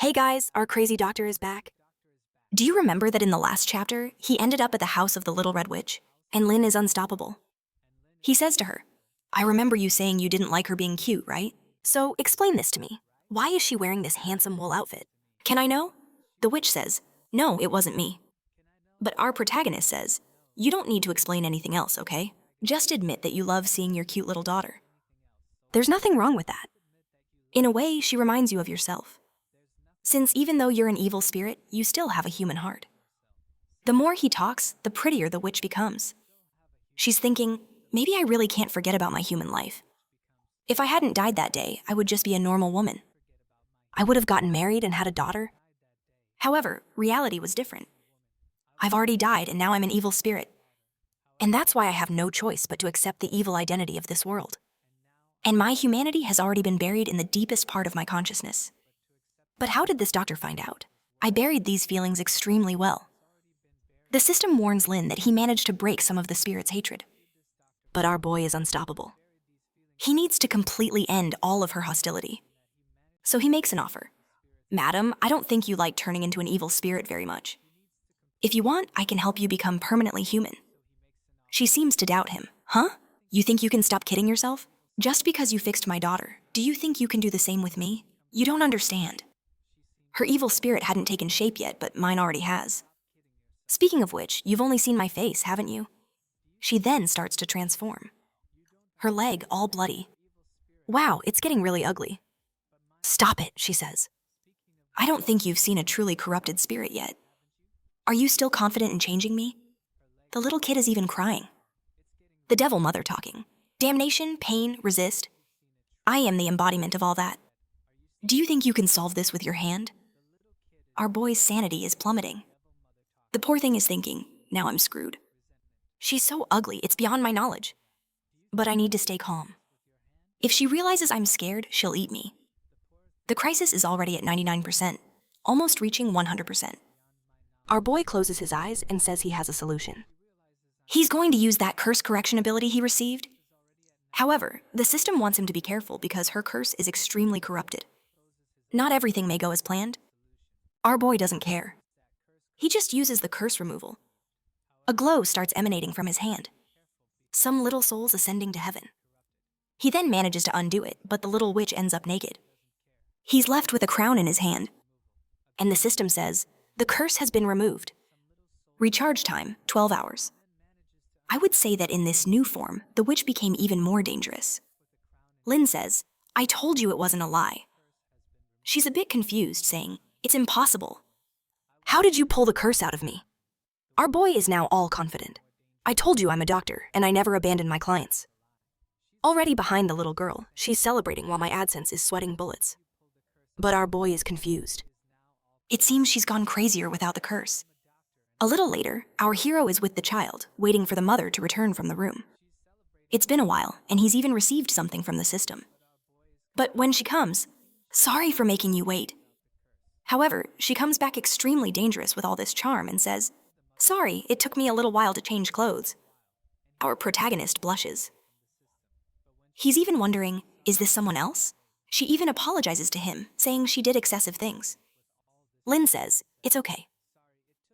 Hey guys, our crazy doctor is back. Do you remember that in the last chapter, he ended up at the house of the Little Red Witch, and Lynn is unstoppable? He says to her, I remember you saying you didn't like her being cute, right? So explain this to me. Why is she wearing this handsome wool outfit? Can I know? The witch says, no, it wasn't me. But our protagonist says, you don't need to explain anything else, okay? Just admit that you love seeing your cute little daughter. There's nothing wrong with that. In a way, she reminds you of yourself. Since even though you're an evil spirit, you still have a human heart. The more he talks, the prettier the witch becomes. She's thinking, maybe I really can't forget about my human life. If I hadn't died that day, I would just be a normal woman. I would have gotten married and had a daughter. However, reality was different. I've already died and now I'm an evil spirit. And that's why I have no choice but to accept the evil identity of this world. And my humanity has already been buried in the deepest part of my consciousness. But how did this doctor find out? I buried these feelings extremely well. The system warns Lynn that he managed to break some of the spirit's hatred. But our boy is unstoppable. He needs to completely end all of her hostility. So he makes an offer. Madam, I don't think you like turning into an evil spirit very much. If you want, I can help you become permanently human. She seems to doubt him. Huh? You think you can stop kidding yourself? Just because you fixed my daughter, do you think you can do the same with me? You don't understand. Her evil spirit hadn't taken shape yet, but mine already has. Speaking of which, you've only seen my face, haven't you? She then starts to transform. Her leg all bloody. Wow, it's getting really ugly. Stop it, she says. I don't think you've seen a truly corrupted spirit yet. Are you still confident in changing me? The little kid is even crying. The devil mother talking. Damnation, pain, resist. I am the embodiment of all that. Do you think you can solve this with your hand? Our boy's sanity is plummeting. The poor thing is thinking, now I'm screwed. She's so ugly, it's beyond my knowledge. But I need to stay calm. If she realizes I'm scared, she'll eat me. The crisis is already at 99%, almost reaching 100%. Our boy closes his eyes and says he has a solution. He's going to use that curse correction ability he received. However, the system wants him to be careful because her curse is extremely corrupted. Not everything may go as planned. Our boy doesn't care. He just uses the curse removal. A glow starts emanating from his hand. Some little souls ascending to heaven. He then manages to undo it, but the little witch ends up naked. He's left with a crown in his hand. And the system says, the curse has been removed. Recharge time, 12 hours. I would say that in this new form, the witch became even more dangerous. Lynn says, I told you it wasn't a lie. She's a bit confused, saying, it's impossible. How did you pull the curse out of me? Our boy is now all confident. I told you I'm a doctor, and I never abandon my clients. Already behind the little girl, she's celebrating while my AdSense is sweating bullets. But our boy is confused. It seems she's gone crazier without the curse. A little later, our hero is with the child, waiting for the mother to return from the room. It's been a while, and he's even received something from the system. But when she comes, sorry for making you wait. However, she comes back extremely dangerous with all this charm and says, sorry, it took me a little while to change clothes. Our protagonist blushes. He's even wondering, is this someone else? She even apologizes to him, saying she did excessive things. Lynn says, it's okay.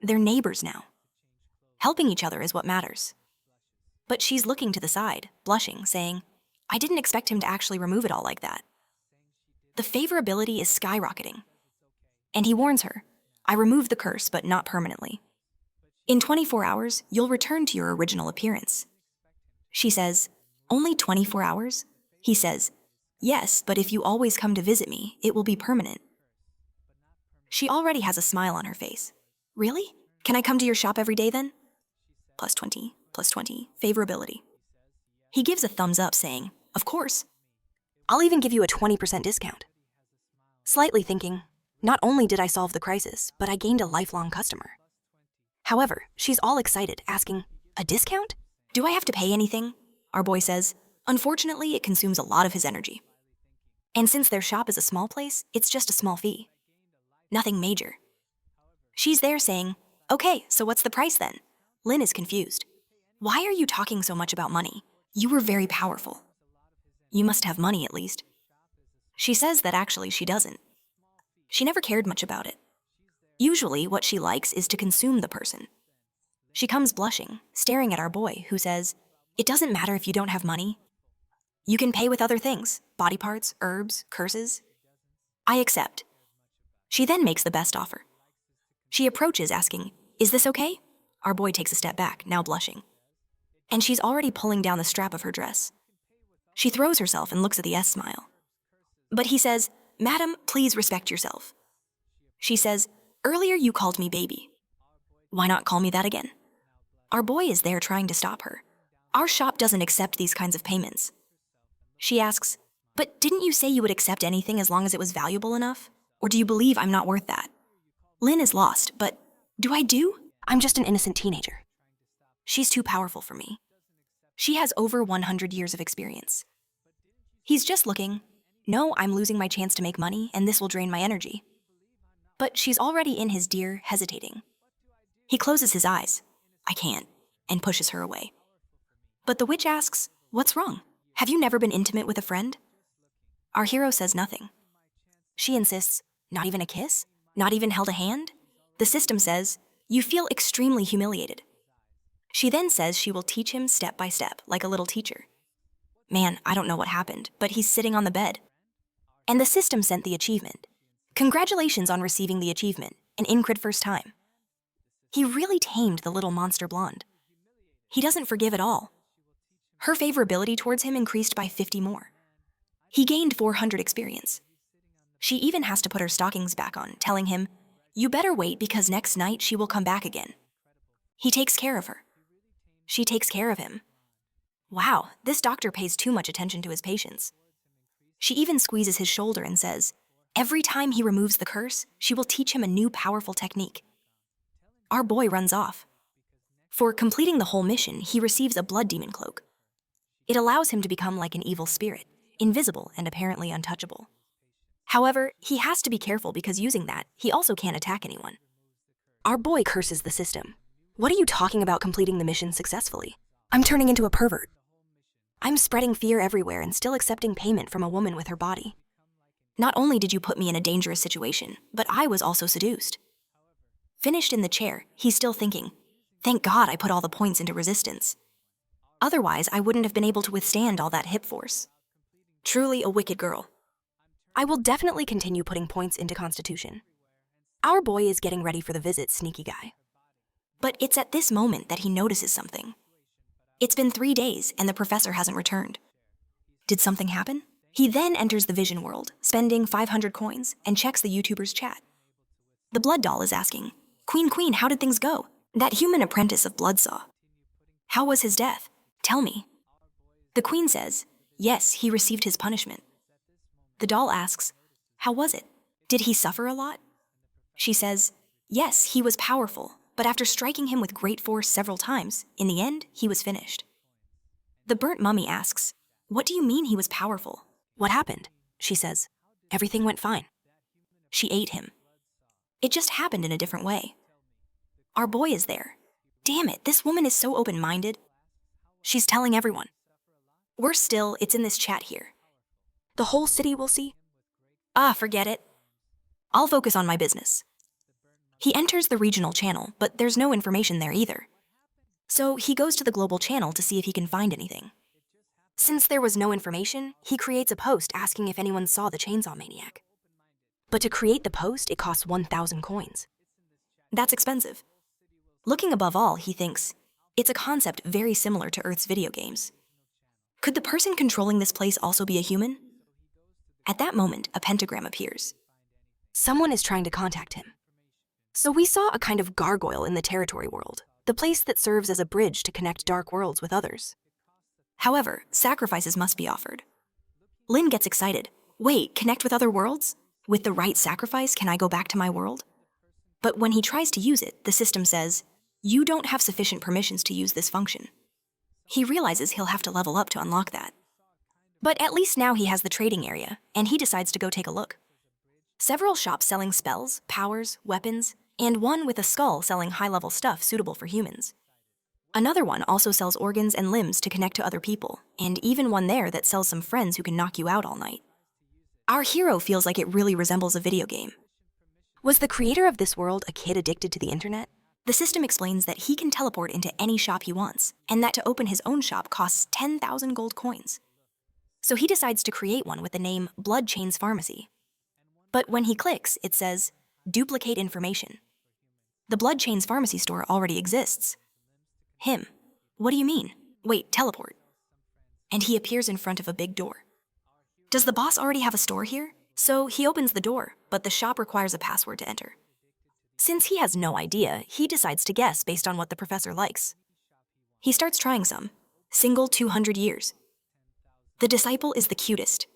They're neighbors now. Helping each other is what matters. But she's looking to the side, blushing, saying, I didn't expect him to actually remove it all like that. The favorability is skyrocketing. And he warns her, I removed the curse, but not permanently. In 24 hours, you'll return to your original appearance. She says, only 24 hours? He says, yes, but if you always come to visit me, it will be permanent. She already has a smile on her face. Really? Can I come to your shop every day then? Plus 20, favorability. He gives a thumbs up saying, of course. I'll even give you a 20% discount. Slightly thinking, not only did I solve the crisis, but I gained a lifelong customer. However, she's all excited, asking, a discount? Do I have to pay anything? Our boy says, unfortunately, it consumes a lot of his energy. And since their shop is a small place, it's just a small fee. Nothing major. She's there saying, okay, so what's the price then? Lynn is confused. Why are you talking so much about money? You were very powerful. You must have money at least. She says that actually she doesn't. She never cared much about it. Usually, what she likes is to consume the person. She comes blushing, staring at our boy, who says, "It doesn't matter if you don't have money. You can pay with other things, body parts, herbs, curses." I accept. She then makes the best offer. She approaches asking, "Is this okay?" Our boy takes a step back, now blushing. And she's already pulling down the strap of her dress. She throws herself and looks at the S smile. But he says, "Madam, please respect yourself." She says, "Earlier you called me baby. Why not call me that again?" Our boy is there trying to stop her. Our shop doesn't accept these kinds of payments. She asks, "But didn't you say you would accept anything as long as it was valuable enough? Or do you believe I'm not worth that?" Lynn is lost, but do I do? I'm just an innocent teenager. She's too powerful for me. She has over 100 years of experience. He's just looking, "No, I'm losing my chance to make money, and this will drain my energy." But she's already in his deer, hesitating. He closes his eyes, "I can't," and pushes her away. But the witch asks, "What's wrong? Have you never been intimate with a friend?" Our hero says nothing. She insists, "Not even a kiss? Not even held a hand?" The system says, "You feel extremely humiliated." She then says she will teach him step by step, like a little teacher. Man, I don't know what happened, but he's sitting on the bed. And the system sent the achievement. "Congratulations on receiving the achievement, an Incred first time." He really tamed the little monster blonde. He doesn't forgive at all. Her favorability towards him increased by 50 more. He gained 400 experience. She even has to put her stockings back on, telling him, "You better wait because next night she will come back again." He takes care of her. She takes care of him. Wow, this doctor pays too much attention to his patients. She even squeezes his shoulder and says, "Every time he removes the curse, she will teach him a new powerful technique." Our boy runs off. For completing the whole mission, he receives a blood demon cloak. It allows him to become like an evil spirit, invisible and apparently untouchable. However, he has to be careful because using that, he also can't attack anyone. Our boy curses the system. "What are you talking about completing the mission successfully? I'm turning into a pervert. I'm spreading fear everywhere and still accepting payment from a woman with her body. Not only did you put me in a dangerous situation, but I was also seduced." Finished in the chair, he's still thinking, "Thank God I put all the points into resistance. Otherwise, I wouldn't have been able to withstand all that hip force. Truly a wicked girl. I will definitely continue putting points into Constitution." Our boy is getting ready for the visit, sneaky guy. But it's at this moment that he notices something. It's been 3 days and the professor hasn't returned. Did something happen? He then enters the vision world, spending 500 coins, and checks the YouTuber's chat. The blood doll is asking, Queen, how did things go? That human apprentice of Bloodsaw. How was his death? Tell me." The queen says, "Yes, he received his punishment." The doll asks, "How was it? Did he suffer a lot?" She says, "Yes, he was powerful, but after striking him with great force several times, in the end, he was finished." The burnt mummy asks, "What do you mean he was powerful? What happened?" She says, "Everything went fine. She ate him. It just happened in a different way." Our boy is there. Damn it, this woman is so open-minded. She's telling everyone. Worse still, it's in this chat here. The whole city will see? Forget it. I'll focus on my business. He enters the regional channel, but there's no information there either. So he goes to the global channel to see if he can find anything. Since there was no information, he creates a post asking if anyone saw the chainsaw maniac. But to create the post, it costs 1,000 coins. That's expensive. Looking above all, he thinks, it's a concept very similar to Earth's video games. Could the person controlling this place also be a human? At that moment, a pentagram appears. Someone is trying to contact him. So we saw a kind of gargoyle in the territory world, the place that serves as a bridge to connect dark worlds with others. However, sacrifices must be offered. Lynn gets excited. Wait, connect with other worlds? With the right sacrifice, can I go back to my world? But when he tries to use it, the system says, "You don't have sufficient permissions to use this function." He realizes he'll have to level up to unlock that. But at least now he has the trading area, and he decides to go take a look. Several shops selling spells, powers, weapons, and one with a skull selling high-level stuff suitable for humans. Another one also sells organs and limbs to connect to other people, and even one there that sells some friends who can knock you out all night. Our hero feels like it really resembles a video game. Was the creator of this world a kid addicted to the internet? The system explains that he can teleport into any shop he wants, and that to open his own shop costs 10,000 gold coins. So he decides to create one with the name Blood Chains Pharmacy. But when he clicks, it says, duplicate information. The Blood Chains Pharmacy store already exists. Him. What do you mean? Wait, teleport. And he appears in front of a big door. Does the boss already have a store here? So he opens the door, but the shop requires a password to enter. Since he has no idea, he decides to guess based on what the professor likes. He starts trying some. Single 200 years. The disciple is the cutest.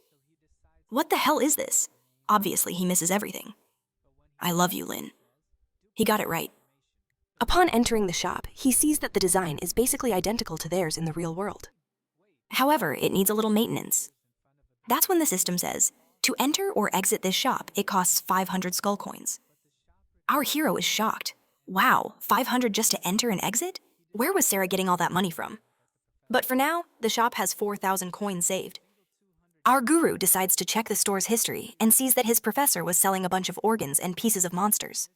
What the hell is this? Obviously, he misses everything. I love you, Lin. He got it right. Upon entering the shop, he sees that the design is basically identical to theirs in the real world. However, it needs a little maintenance. That's when the system says, to enter or exit this shop, it costs 500 skull coins. Our hero is shocked. Wow, 500 just to enter and exit? Where was Sarah getting all that money from? But for now, the shop has 4,000 coins saved. Our guru decides to check the store's history and sees that his professor was selling a bunch of organs and pieces of monsters.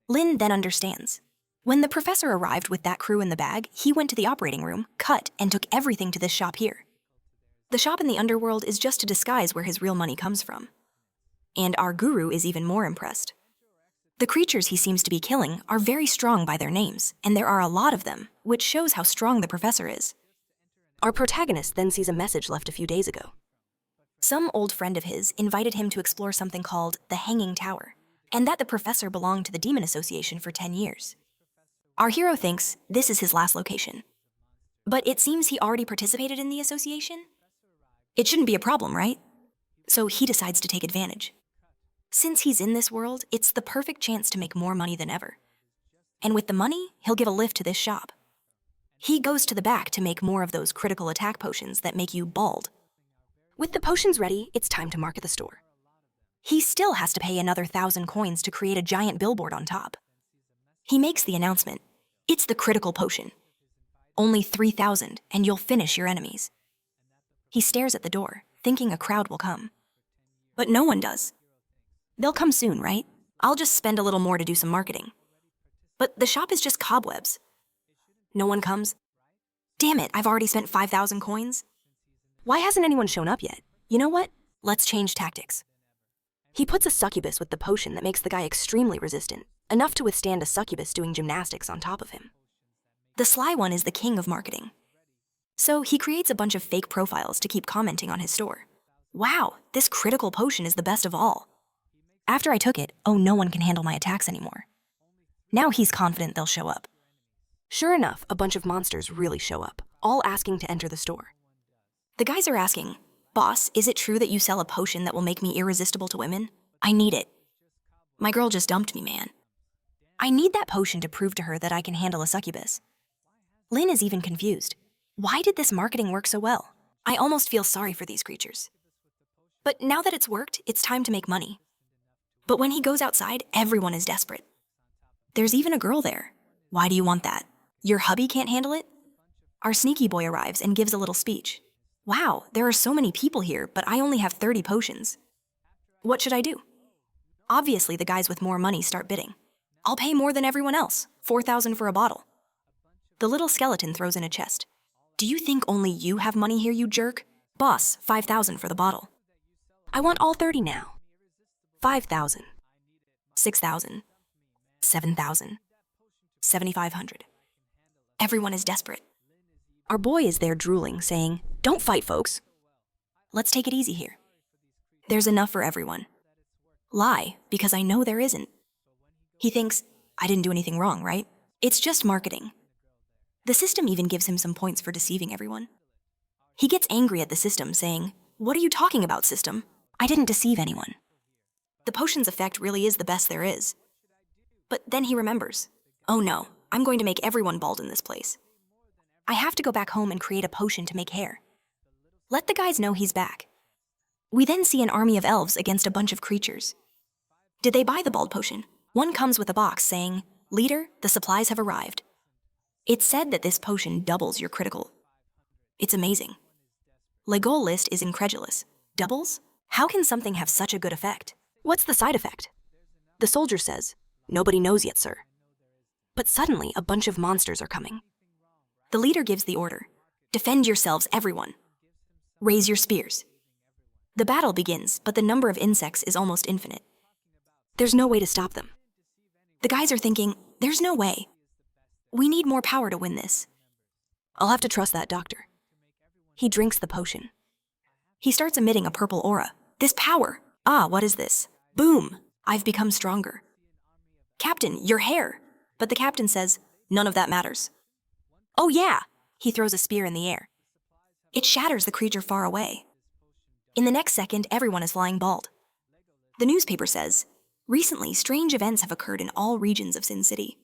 Lin then understands. When the professor arrived with that crew in the bag, he went to the operating room, cut, and took everything to this shop here. The shop in the underworld is just to disguise where his real money comes from. And our guru is even more impressed. The creatures he seems to be killing are very strong by their names, and there are a lot of them, which shows how strong the professor is. Our protagonist then sees a message left a few days ago. Some old friend of his invited him to explore something called the Hanging Tower, and that the professor belonged to the Demon Association for 10 years. Our hero thinks this is his last location. But it seems he already participated in the association? It shouldn't be a problem, right? So he decides to take advantage. Since he's in this world, it's the perfect chance to make more money than ever. And with the money, he'll give a lift to this shop. He goes to the back to make more of those critical attack potions that make you bald. With the potions ready, it's time to market the store. He still has to pay another 1,000 coins to create a giant billboard on top. He makes the announcement. It's the critical potion. Only 3,000 and you'll finish your enemies. He stares at the door, thinking a crowd will come. But no one does. They'll come soon, right? I'll just spend a little more to do some marketing. But the shop is just cobwebs. No one comes. Damn it, I've already spent 5,000 coins. Why hasn't anyone shown up yet? You know what? Let's change tactics. He puts a succubus with the potion that makes the guy extremely resistant, enough to withstand a succubus doing gymnastics on top of him. The sly one is the king of marketing. So he creates a bunch of fake profiles to keep commenting on his store. Wow, this critical potion is the best of all. After I took it, oh, no one can handle my attacks anymore. Now he's confident they'll show up. Sure enough, a bunch of monsters really show up, all asking to enter the store. The guys are asking, Boss, is it true that you sell a potion that will make me irresistible to women? I need it. My girl just dumped me, man. I need that potion to prove to her that I can handle a succubus. Lin is even confused. Why did this marketing work so well? I almost feel sorry for these creatures. But now that it's worked, it's time to make money. But when he goes outside, everyone is desperate. There's even a girl there. Why do you want that? Your hubby can't handle it? Our sneaky boy arrives and gives a little speech. Wow, there are so many people here, but I only have 30 potions. What should I do? Obviously, the guys with more money start bidding. I'll pay more than everyone else, 4,000 for a bottle. The little skeleton throws in a chest. Do you think only you have money here, you jerk? Boss, 5,000 for the bottle. I want all 30 now. 5,000. 6,000. 7,000. 7,500. Everyone is desperate. Our boy is there drooling, saying, Don't fight, folks. Let's take it easy here. There's enough for everyone. Lie, because I know there isn't. He thinks, I didn't do anything wrong, right? It's just marketing. The system even gives him some points for deceiving everyone. He gets angry at the system, saying, What are you talking about, system? I didn't deceive anyone. The potion's effect really is the best there is. But then he remembers, Oh no, I'm going to make everyone bald in this place. I have to go back home and create a potion to make hair. Let the guys know he's back. We then see an army of elves against a bunch of creatures. Did they buy the bald potion? One comes with a box saying, Leader, the supplies have arrived. It's said that this potion doubles your critical. It's amazing. Legol list is incredulous. Doubles? How can something have such a good effect? What's the side effect? The soldier says, "Nobody knows yet, sir." But suddenly, a bunch of monsters are coming. The leader gives the order, "Defend yourselves, everyone. Raise your spears." The battle begins, but the number of insects is almost infinite. There's no way to stop them. The guys are thinking, there's no way. We need more power to win this. I'll have to trust that doctor. He drinks the potion. He starts emitting a purple aura. This power. What is this? Boom! I've become stronger. Captain, your hair. But the captain says, none of that matters. Oh yeah! He throws a spear in the air. It shatters the creature far away. In the next second, everyone is flying bald. The newspaper says, recently, strange events have occurred in all regions of Sin City.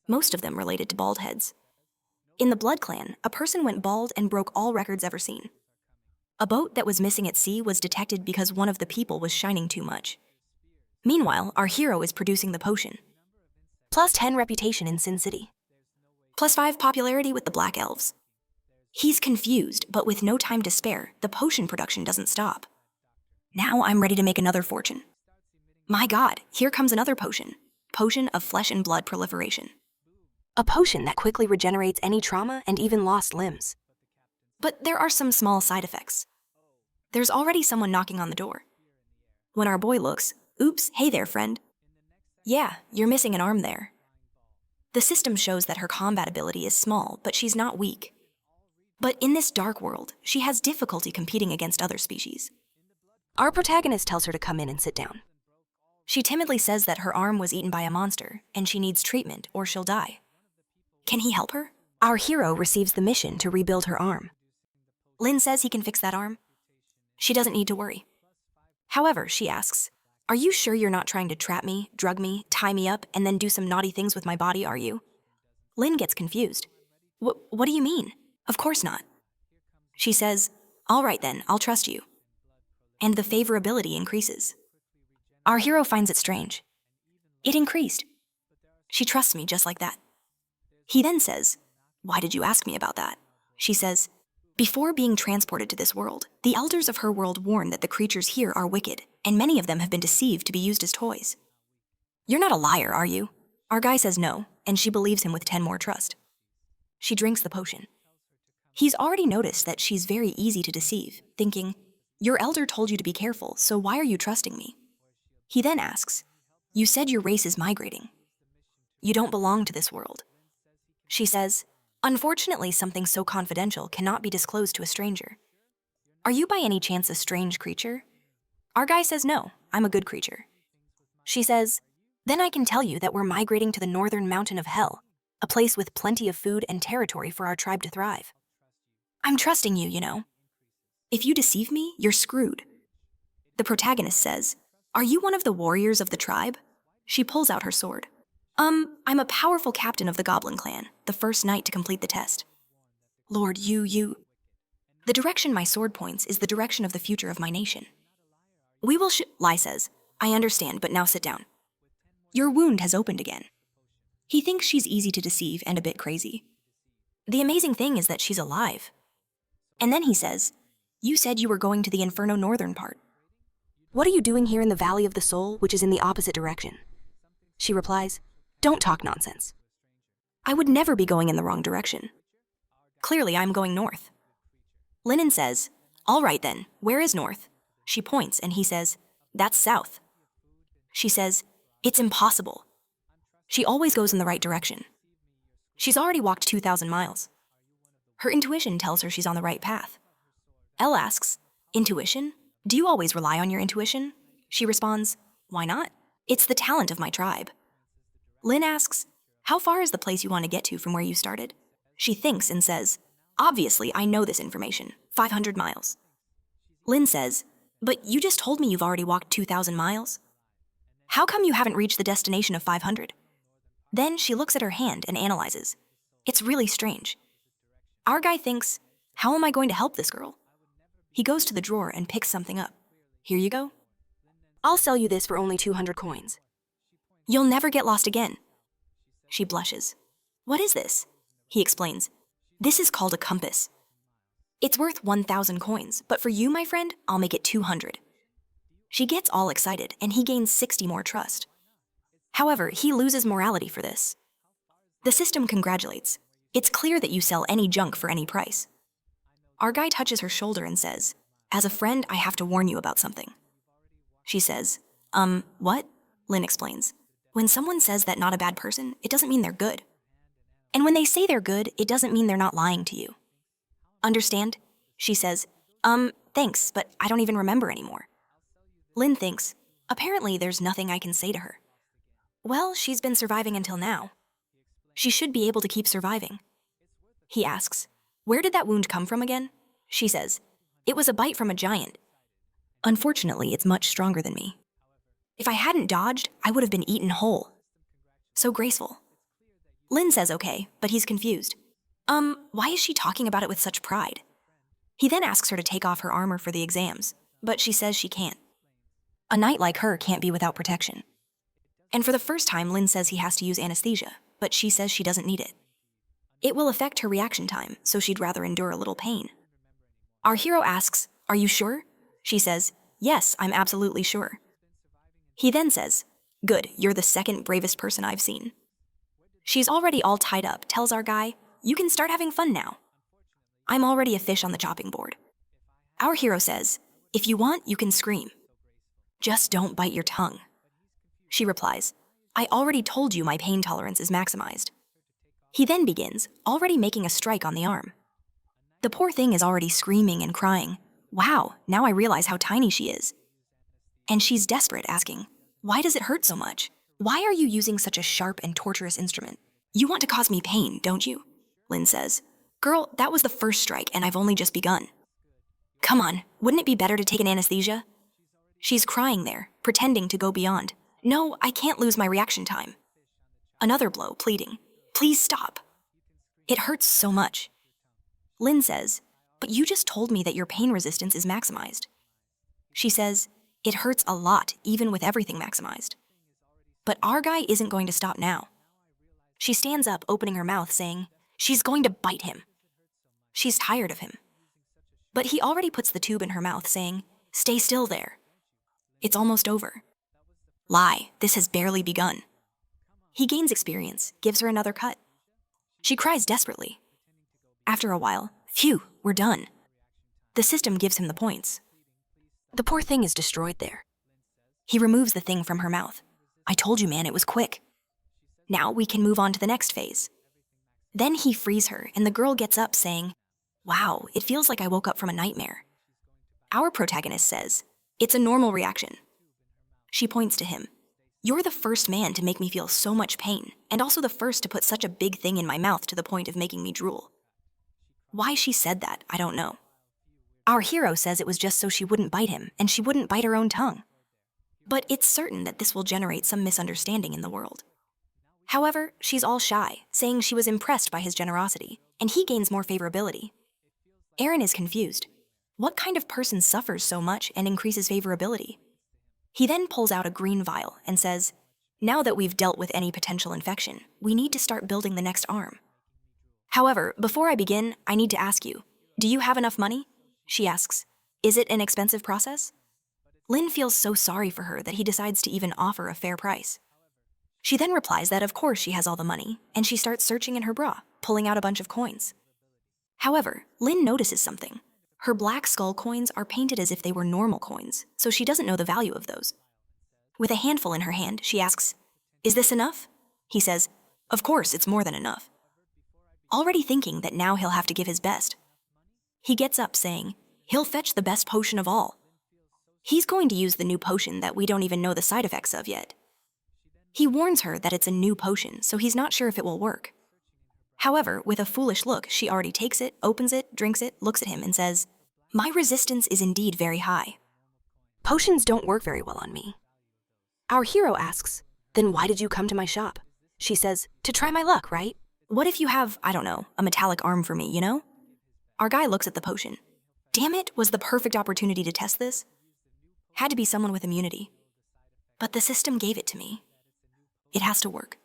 Most of them related to bald heads. In the Blood Clan, a person went bald and broke all records ever seen. A boat that was missing at sea was detected because one of the people was shining too much. Meanwhile, our hero is producing the potion. +10 reputation in Sin City. +5 popularity with the Black Elves. He's confused, but with no time to spare, the potion production doesn't stop. Now I'm ready to make another fortune. My God, here comes another potion. Potion of flesh and blood proliferation. A potion that quickly regenerates any trauma and even lost limbs. But there are some small side effects. There's already someone knocking on the door. When our boy looks, oops, hey there, friend. Yeah, you're missing an arm there. The system shows that her combat ability is small, but she's not weak. But in this dark world, she has difficulty competing against other species. Our protagonist tells her to come in and sit down. She timidly says that her arm was eaten by a monster, and she needs treatment or she'll die. Can he help her? Our hero receives the mission to rebuild her arm. Lin says he can fix that arm. She doesn't need to worry. However, she asks, are you sure you're not trying to trap me, drug me, tie me up, and then do some naughty things with my body, are you? Lin gets confused. What do you mean? Of course not. She says, all right then, I'll trust you. And the favorability increases. Our hero finds it strange. It increased. She trusts me just like that. He then says, why did you ask me about that? She says, before being transported to this world, the elders of her world warn that the creatures here are wicked, and many of them have been deceived to be used as toys. You're not a liar, are you? Our guy says no, and she believes him with 10 more trust. She drinks the potion. He's already noticed that she's very easy to deceive, thinking, your elder told you to be careful, so why are you trusting me? He then asks, you said your race is migrating. You don't belong to this world. She says, unfortunately, something so confidential cannot be disclosed to a stranger. Are you by any chance a strange creature? Our guy says no, I'm a good creature. She says, then I can tell you that we're migrating to the northern mountain of hell, a place with plenty of food and territory for our tribe to thrive. I'm trusting you, you know. If you deceive me, you're screwed. The protagonist says, are you one of the warriors of the tribe? She pulls out her sword. I'm a powerful captain of the Goblin Clan, the first knight to complete the test. Lord, you. The direction my sword points is the direction of the future of my nation. We will Lai says, I understand, but now sit down. Your wound has opened again. He thinks she's easy to deceive and a bit crazy. The amazing thing is that she's alive. And then he says, you said you were going to the Inferno northern part. What are you doing here in the Valley of the Soul, which is in the opposite direction? She replies, don't talk nonsense. I would never be going in the wrong direction. Clearly, I'm going north. Lennon says, all right then, where is north? She points and he says, that's south. She says, it's impossible. She always goes in the right direction. She's already walked 2,000 miles. Her intuition tells her she's on the right path. Elle asks, intuition? Do you always rely on your intuition? She responds, why not? It's the talent of my tribe. Lynn asks, how far is the place you want to get to from where you started? She thinks and says, obviously I know this information, 500 miles. Lynn says, but you just told me you've already walked 2,000 miles. How come you haven't reached the destination of 500? Then she looks at her hand and analyzes. It's really strange. Our guy thinks, how am I going to help this girl? He goes to the drawer and picks something up. Here you go. I'll sell you this for only 200 coins. You'll never get lost again. She blushes. What is this? He explains. This is called a compass. It's worth 1,000 coins, but for you, my friend, I'll make it 200. She gets all excited, and he gains 60 more trust. However, he loses morality for this. The system congratulates. It's clear that you sell any junk for any price. Our guy touches her shoulder and says, as a friend, I have to warn you about something. She says, what? Lynn explains. When someone says that not a bad person, it doesn't mean they're good. And when they say they're good, it doesn't mean they're not lying to you. Understand? She says, thanks, but I don't even remember anymore. Lynn thinks, apparently there's nothing I can say to her. Well, she's been surviving until now. She should be able to keep surviving. He asks, where did that wound come from again? She says, it was a bite from a giant. Unfortunately, it's much stronger than me. If I hadn't dodged, I would have been eaten whole. So graceful. Lynn says okay, but he's confused. Why is she talking about it with such pride? He then asks her to take off her armor for the exams, but she says she can't. A knight like her can't be without protection. And for the first time, Lynn says he has to use anesthesia, but she says she doesn't need it. It will affect her reaction time, so she'd rather endure a little pain. Our hero asks, are you sure? She says, yes, I'm absolutely sure. He then says, good, you're the second bravest person I've seen. She's already all tied up, tells our guy, you can start having fun now. I'm already a fish on the chopping board. Our hero says, if you want, you can scream. Just don't bite your tongue. She replies, I already told you my pain tolerance is maximized. He then begins, already making a strike on the arm. The poor thing is already screaming and crying. Wow, now I realize how tiny she is. And she's desperate, asking, why does it hurt so much? Why are you using such a sharp and torturous instrument? You want to cause me pain, don't you? Lynn says, girl, that was the first strike and I've only just begun. Come on, wouldn't it be better to take an anesthesia? She's crying there, pretending to go beyond. No, I can't lose my reaction time. Another blow, pleading, please stop. It hurts so much. Lynn says, but you just told me that your pain resistance is maximized. She says, it hurts a lot, even with everything maximized. But our guy isn't going to stop now. She stands up, opening her mouth, saying, she's going to bite him. She's tired of him. But he already puts the tube in her mouth, saying, stay still there. It's almost over. Lie, this has barely begun. He gains experience, gives her another cut. She cries desperately. After a while, phew, we're done. The system gives him the points. The poor thing is destroyed there. He removes the thing from her mouth. I told you, man, it was quick. Now we can move on to the next phase. Then he frees her, and the girl gets up, saying, wow, it feels like I woke up from a nightmare. Our protagonist says, it's a normal reaction. She points to him. You're the first man to make me feel so much pain, and also the first to put such a big thing in my mouth to the point of making me drool. Why she said that, I don't know. Our hero says it was just so she wouldn't bite him, and she wouldn't bite her own tongue. But it's certain that this will generate some misunderstanding in the world. However, she's all shy, saying she was impressed by his generosity, and he gains more favorability. Aaron is confused. What kind of person suffers so much and increases favorability? He then pulls out a green vial and says, now that we've dealt with any potential infection, we need to start building the next arm. However, before I begin, I need to ask you, do you have enough money? She asks, is it an expensive process? Lynn feels so sorry for her that he decides to even offer a fair price. She then replies that of course she has all the money, and she starts searching in her bra, pulling out a bunch of coins. However, Lynn notices something. Her black skull coins are painted as if they were normal coins, so she doesn't know the value of those. With a handful in her hand, she asks, is this enough? He says, of course, it's more than enough. Already thinking that now he'll have to give his best. He gets up saying, he'll fetch the best potion of all. He's going to use the new potion that we don't even know the side effects of yet. He warns her that it's a new potion, so he's not sure if it will work. However, with a foolish look, she already takes it, opens it, drinks it, looks at him, and says, my resistance is indeed very high. Potions don't work very well on me. Our hero asks, then why did you come to my shop? She says, to try my luck, right? What if you have, I don't know, a metallic arm for me, you know? Our guy looks at the potion. Damn it, was the perfect opportunity to test this. Had to be someone with immunity. But the system gave it to me. It has to work.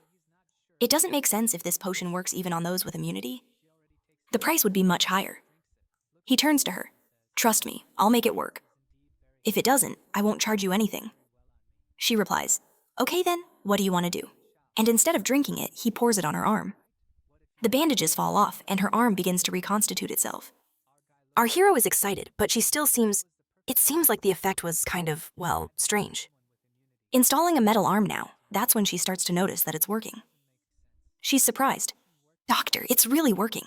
It doesn't make sense if this potion works even on those with immunity. The price would be much higher. He turns to her. Trust me, I'll make it work. If it doesn't, I won't charge you anything. She replies, okay then, what do you want to do? And instead of drinking it, he pours it on her arm. The bandages fall off, and her arm begins to reconstitute itself. Our hero is excited, but she still it seems like the effect was kind of, well, strange. Installing a metal arm now, that's when she starts to notice that it's working. She's surprised. Doctor, it's really working.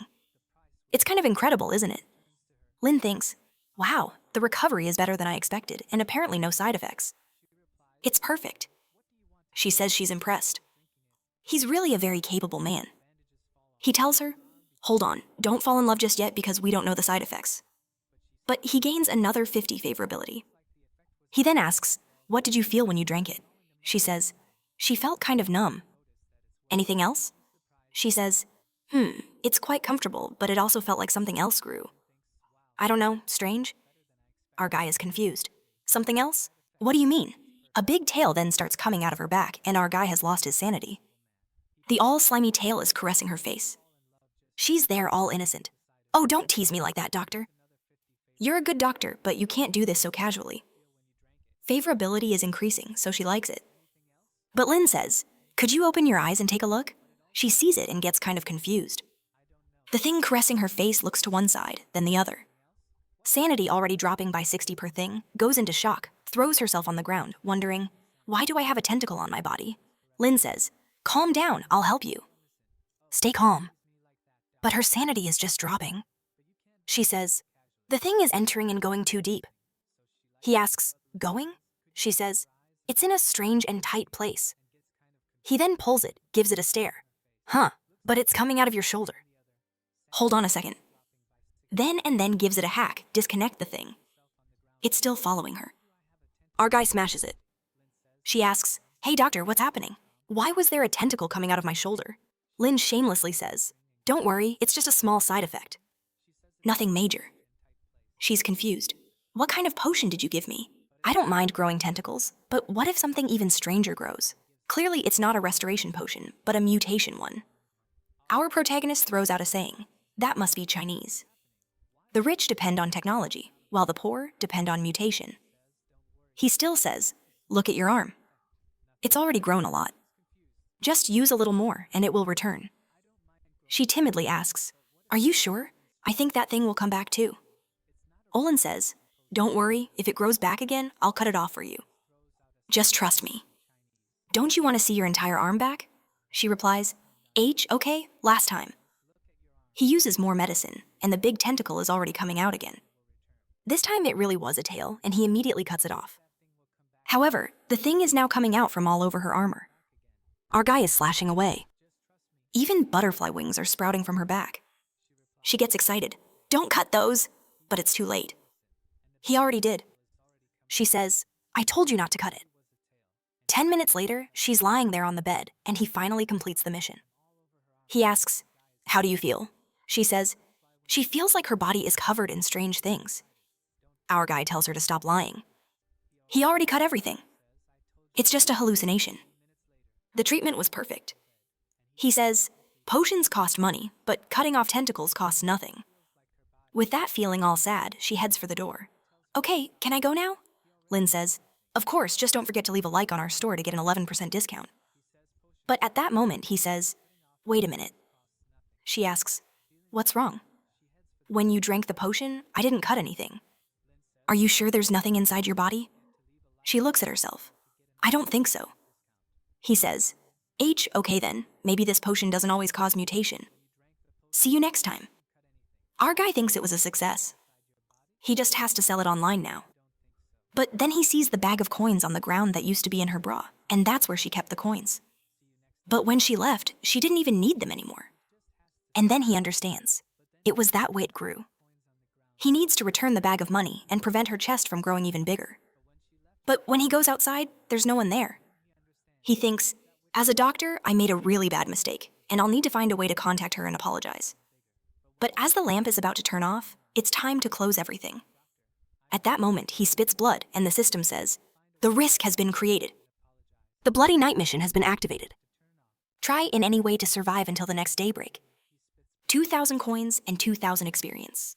It's kind of incredible, isn't it? Lynn thinks, wow, the recovery is better than I expected, and apparently no side effects. It's perfect. She says she's impressed. He's really a very capable man. He tells her, hold on, don't fall in love just yet because we don't know the side effects. But he gains another 50 favorability. He then asks, what did you feel when you drank it? She says, she felt kind of numb. Anything else? She says, it's quite comfortable, but it also felt like something else grew. I don't know, strange? Our guy is confused. Something else? What do you mean? A big tail then starts coming out of her back, and our guy has lost his sanity. The all-slimy tail is caressing her face. She's there all innocent. Oh, don't tease me like that, doctor. You're a good doctor, but you can't do this so casually. Favorability is increasing, so she likes it. But Lynn says, could you open your eyes and take a look? She sees it and gets kind of confused. The thing caressing her face looks to one side, then the other. Sanity, already dropping by 60 per thing, goes into shock, throws herself on the ground, wondering, why do I have a tentacle on my body? Lynn says, calm down, I'll help you. Stay calm. But her sanity is just dropping. She says, the thing is entering and going too deep. He asks, going? She says, it's in a strange and tight place. He then pulls it, gives it a stare. But it's coming out of your shoulder. Hold on a second. Then gives it a hack, disconnect the thing. It's still following her. Our guy smashes it. She asks, hey doctor, what's happening? Why was there a tentacle coming out of my shoulder? Lynn shamelessly says, don't worry, it's just a small side effect. Nothing major. She's confused. What kind of potion did you give me? I don't mind growing tentacles, but what if something even stranger grows? Clearly it's not a restoration potion, but a mutation one. Our protagonist throws out a saying, that must be Chinese. The rich depend on technology, while the poor depend on mutation. He still says, look at your arm. It's already grown a lot. Just use a little more and it will return. She timidly asks, are you sure? I think that thing will come back too. Olin says, don't worry, if it grows back again, I'll cut it off for you. Just trust me. Don't you want to see your entire arm back? She replies, okay, last time. He uses more medicine, and the big tentacle is already coming out again. This time it really was a tail, and he immediately cuts it off. However, the thing is now coming out from all over her armor. Our guy is slashing away. Even butterfly wings are sprouting from her back. She gets excited. Don't cut those! But it's too late. He already did. She says, I told you not to cut it. 10 minutes later, she's lying there on the bed, and he finally completes the mission. He asks, how do you feel? She says, she feels like her body is covered in strange things. Our guy tells her to stop lying. He already cut everything. It's just a hallucination. The treatment was perfect. He says, potions cost money, but cutting off tentacles costs nothing. With that feeling all sad, she heads for the door. Okay, can I go now? Lynn says, of course, just don't forget to leave a like on our store to get an 11% discount. But at that moment, he says, wait a minute. She asks, what's wrong? When you drank the potion, I didn't cut anything. Are you sure there's nothing inside your body? She looks at herself. I don't think so. He says, okay then, maybe this potion doesn't always cause mutation. See you next time. Our guy thinks it was a success. He just has to sell it online now. But then he sees the bag of coins on the ground that used to be in her bra, and that's where she kept the coins. But when she left, she didn't even need them anymore. And then he understands. It was that way it grew. He needs to return the bag of money and prevent her chest from growing even bigger. But when he goes outside, there's no one there. He thinks, as a doctor, I made a really bad mistake, and I'll need to find a way to contact her and apologize. But as the lamp is about to turn off, it's time to close everything. At that moment, he spits blood, and the system says, the risk has been created. The Bloody Night mission has been activated. Try in any way to survive until the next daybreak. 2,000 coins and 2,000 experience.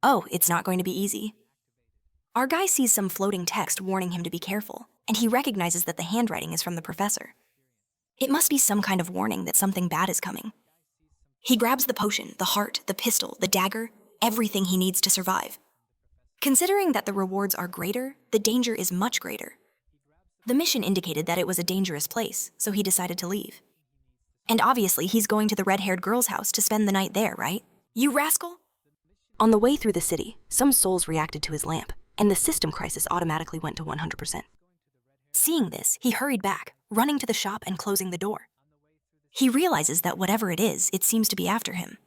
Oh, it's not going to be easy. Our guy sees some floating text warning him to be careful, and he recognizes that the handwriting is from the professor. It must be some kind of warning that something bad is coming. He grabs the potion, the heart, the pistol, the dagger, everything he needs to survive. Considering that the rewards are greater, the danger is much greater. The mission indicated that it was a dangerous place, so he decided to leave. And obviously, he's going to the red-haired girl's house to spend the night there, right? You rascal! On the way through the city, some souls reacted to his lamp, and the system crisis automatically went to 100%. Seeing this, he hurried back, running to the shop and closing the door. He realizes that whatever it is, it seems to be after him.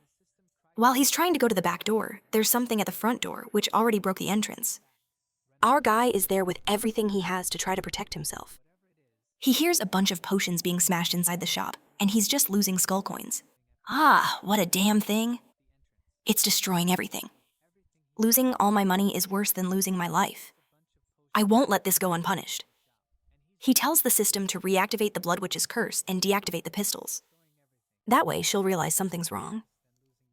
While he's trying to go to the back door, there's something at the front door which already broke the entrance. Our guy is there with everything he has to try to protect himself. He hears a bunch of potions being smashed inside the shop, and he's just losing skull coins. Ah, what a damn thing. It's destroying everything. Losing all my money is worse than losing my life. I won't let this go unpunished. He tells the system to reactivate the Blood Witch's curse and deactivate the pistols. That way, she'll realize something's wrong.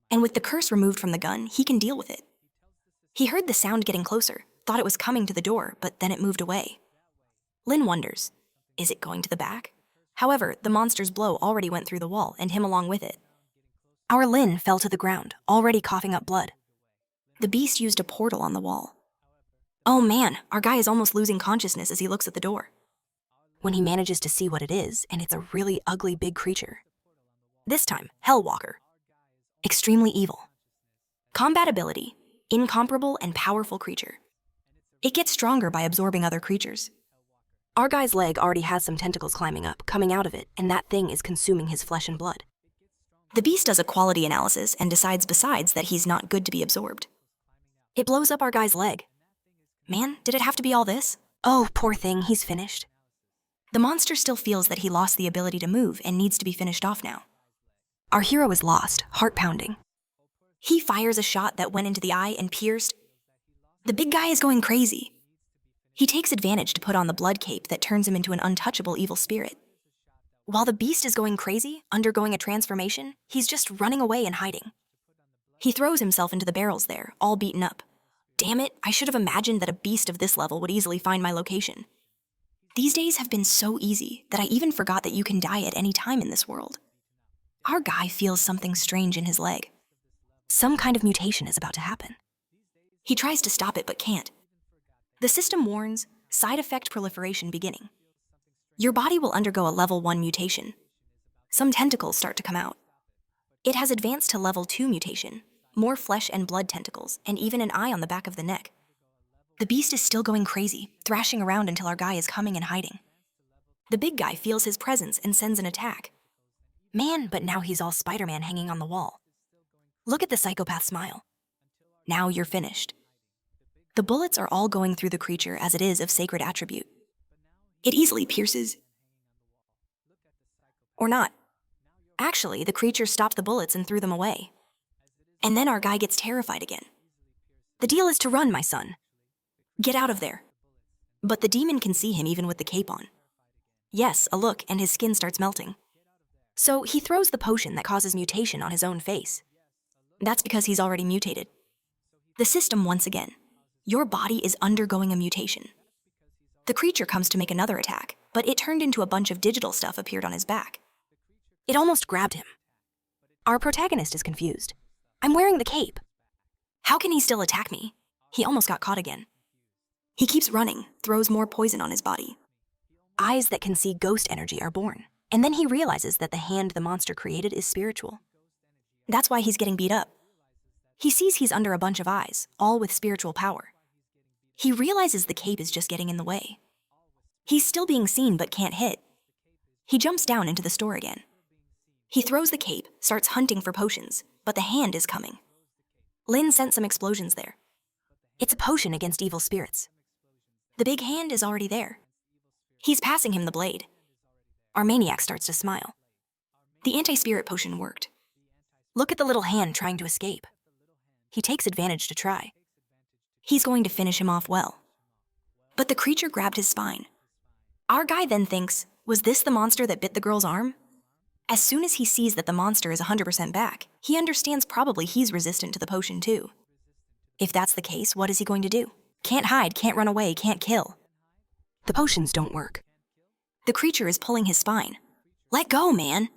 And with the curse removed from the gun, he can deal with it. He heard the sound getting closer, thought it was coming to the door, but then it moved away. Lin wonders, is it going to the back? However, the monster's blow already went through the wall, and him along with it. Our Lin fell to the ground, already coughing up blood. The beast used a portal on the wall. Oh man, our guy is almost losing consciousness as he looks at the door. When he manages to see what it is, and it's a really ugly big creature. This time, Hellwalker. Extremely evil. Combat ability, incomparable and powerful creature. It gets stronger by absorbing other creatures. Our guy's leg already has some tentacles climbing up, coming out of it, and that thing is consuming his flesh and blood. The beast does a quality analysis and decides besides that he's not good to be absorbed. It blows up our guy's leg. Man, did it have to be all this? Oh, poor thing, he's finished. The monster still feels that he lost the ability to move and needs to be finished off now. Our hero is lost, heart pounding. He fires a shot that went into the eye and pierced. The big guy is going crazy. He takes advantage to put on the blood cape that turns him into an untouchable evil spirit. While the beast is going crazy, undergoing a transformation, he's just running away and hiding. He throws himself into the barrels there, all beaten up. Damn it, I should have imagined that a beast of this level would easily find my location. These days have been so easy that I even forgot that you can die at any time in this world. Our guy feels something strange in his leg. Some kind of mutation is about to happen. He tries to stop it but can't. The system warns, side effect proliferation beginning. Your body will undergo a level 1 mutation. Some tentacles start to come out. It has advanced to level 2 mutation, more flesh and blood tentacles, and even an eye on the back of the neck. The beast is still going crazy, thrashing around until our guy is coming and hiding. The big guy feels his presence and sends an attack. Man, but now he's all Spider-Man hanging on the wall. Look at the psychopath smile. Now you're finished. The bullets are all going through the creature as it is of sacred attribute. It easily pierces. Or not. Actually, the creature stopped the bullets and threw them away. And then our guy gets terrified again. The deal is to run, my son. Get out of there. But the demon can see him even with the cape on. Yes, a look, and his skin starts melting. So he throws the potion that causes mutation on his own face. That's because he's already mutated. The system once again. Your body is undergoing a mutation. The creature comes to make another attack, but it turned into a bunch of digital stuff appeared on his back. It almost grabbed him. Our protagonist is confused. I'm wearing the cape. How can he still attack me? He almost got caught again. He keeps running, throws more poison on his body. Eyes that can see ghost energy are born, and then he realizes that the hand the monster created is spiritual. That's why he's getting beat up. He sees he's under a bunch of eyes, all with spiritual power. He realizes the cape is just getting in the way. He's still being seen but can't hit. He jumps down into the store again. He throws the cape, starts hunting for potions, but the hand is coming. Lin sent some explosions there. It's a potion against evil spirits. The big hand is already there. He's passing him the blade. Our maniac starts to smile. The anti-spirit potion worked. Look at the little hand trying to escape. He takes advantage to try. He's going to finish him off well. But the creature grabbed his spine. Our guy then thinks, was this the monster that bit the girl's arm? As soon as he sees that the monster is 100% back, he understands probably he's resistant to the potion too. If that's the case, what is he going to do? Can't hide, can't run away, can't kill. The potions don't work. The creature is pulling his spine. Let go, man.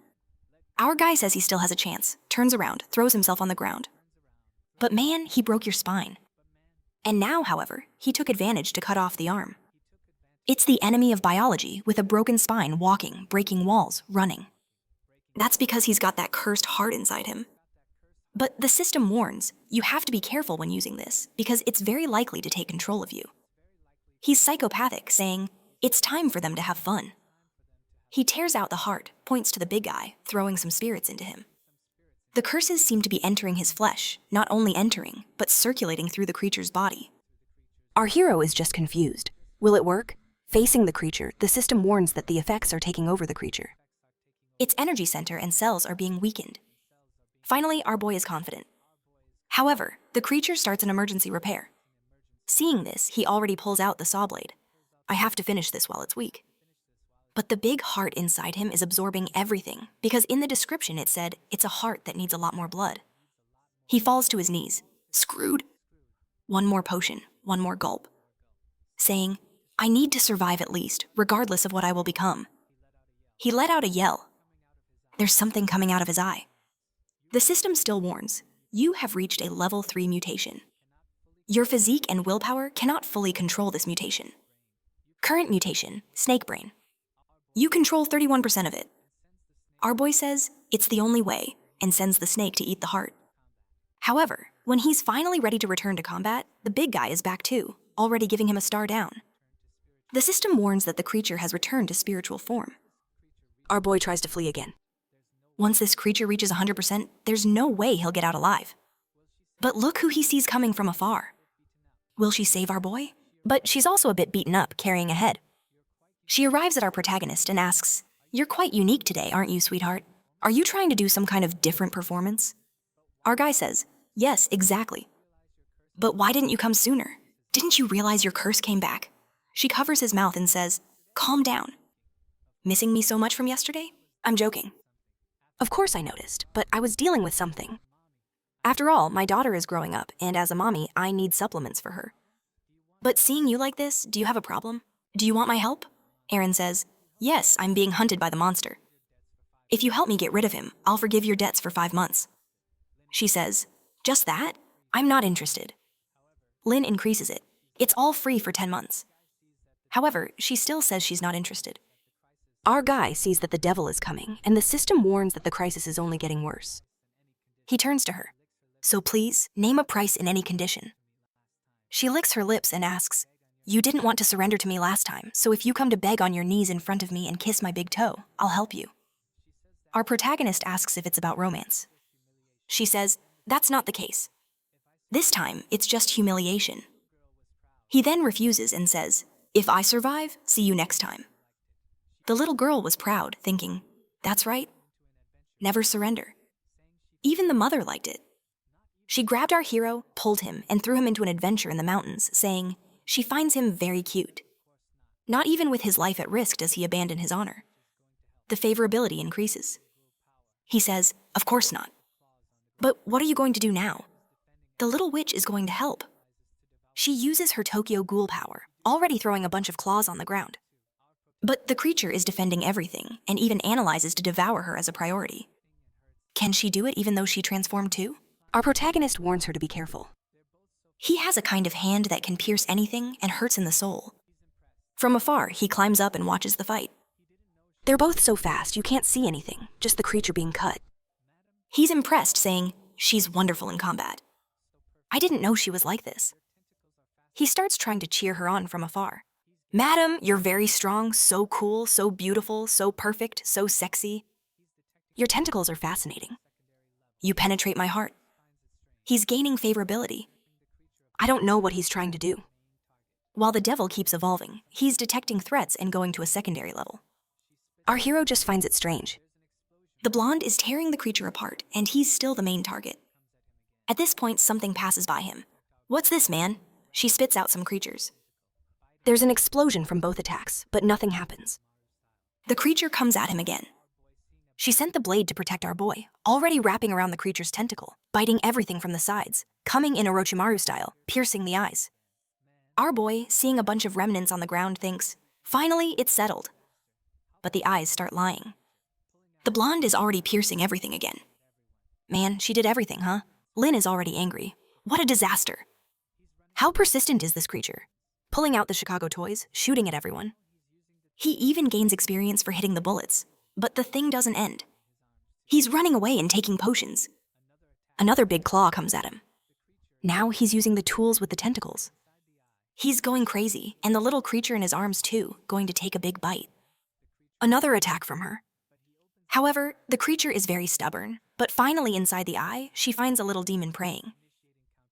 Our guy says he still has a chance, turns around, throws himself on the ground. But man, he broke your spine. And now, however, he took advantage to cut off the arm. It's the enemy of biology with a broken spine walking, breaking walls, running. That's because he's got that cursed heart inside him. But the system warns, you have to be careful when using this because it's very likely to take control of you. He's psychopathic, saying, it's time for them to have fun. He tears out the heart, points to the big guy, throwing some spirits into him. The curses seem to be entering his flesh, not only entering, but circulating through the creature's body. Our hero is just confused. Will it work? Facing the creature, the system warns that the effects are taking over the creature. Its energy center and cells are being weakened. Finally, our boy is confident. However, the creature starts an emergency repair. Seeing this, he already pulls out the saw blade. I have to finish this while it's weak. But the big heart inside him is absorbing everything because in the description it said it's a heart that needs a lot more blood. He falls to his knees, screwed. One more potion, one more gulp. Saying, I need to survive at least, regardless of what I will become. He let out a yell. There's something coming out of his eye. The system still warns, you have reached a level 3 mutation. Your physique and willpower cannot fully control this mutation. Current mutation, snake brain. You control 31% of it. Our boy says it's the only way and sends the snake to eat the heart. However, when he's finally ready to return to combat, the big guy is back too, already giving him a star down. The system warns that the creature has returned to spiritual form. Our boy tries to flee again. Once this creature reaches 100%, there's no way he'll get out alive. But look who he sees coming from afar. Will she save our boy? But she's also a bit beaten up, carrying a head. She arrives at our protagonist and asks, you're quite unique today, aren't you, sweetheart? Are you trying to do some kind of different performance? Our guy says, yes, exactly. But why didn't you come sooner? Didn't you realize your curse came back? She covers his mouth and says, calm down. Missing me so much from yesterday? I'm joking. Of course I noticed, but I was dealing with something. After all, my daughter is growing up, and as a mommy, I need supplements for her. But seeing you like this, do you have a problem? Do you want my help? Aaron says, yes, I'm being hunted by the monster. If you help me get rid of him, I'll forgive your debts for 5 months. She says, just that? I'm not interested. Lynn increases it. It's all free for 10 months. However, she still says she's not interested. Our guy sees that the devil is coming, and the system warns that the crisis is only getting worse. He turns to her. So please, name a price in any condition. She licks her lips and asks, you didn't want to surrender to me last time, so if you come to beg on your knees in front of me and kiss my big toe, I'll help you. Our protagonist asks if it's about romance. She says, that's not the case. This time, it's just humiliation. He then refuses and says, if I survive, see you next time. The little girl was proud, thinking, that's right. Never surrender. Even the mother liked it. She grabbed our hero, pulled him, and threw him into an adventure in the mountains, saying, she finds him very cute. Not even with his life at risk does he abandon his honor. The favorability increases. He says, of course not. But what are you going to do now? The little witch is going to help. She uses her Tokyo ghoul power, already throwing a bunch of claws on the ground. But the creature is defending everything and even analyzes to devour her as a priority. Can she do it even though she transformed too? Our protagonist warns her to be careful. He has a kind of hand that can pierce anything and hurts in the soul. From afar, he climbs up and watches the fight. They're both so fast, you can't see anything, just the creature being cut. He's impressed, saying, she's wonderful in combat. I didn't know she was like this. He starts trying to cheer her on from afar. Madam, you're very strong, so cool, so beautiful, so perfect, so sexy. Your tentacles are fascinating. You penetrate my heart. He's gaining favorability. I don't know what he's trying to do. While the devil keeps evolving, he's detecting threats and going to a secondary level. Our hero just finds it strange. The blonde is tearing the creature apart, and he's still the main target. At this point, something passes by him. What's this, man? She spits out some creatures. There's an explosion from both attacks, but nothing happens. The creature comes at him again. She sent the blade to protect our boy, already wrapping around the creature's tentacle, biting everything from the sides, coming in Orochimaru style, piercing the eyes. Our boy, seeing a bunch of remnants on the ground, thinks, finally, it's settled. But the eyes start lying. The blonde is already piercing everything again. Man, she did everything, huh? Lin is already angry. What a disaster. How persistent is this creature? Pulling out the Chicago toys, shooting at everyone. He even gains experience for hitting the bullets, but the thing doesn't end. He's running away and taking potions. Another big claw comes at him. Now he's using the tools with the tentacles. He's going crazy, and the little creature in his arms too, going to take a big bite. Another attack from her. However, the creature is very stubborn, but finally inside the eye, she finds a little demon praying.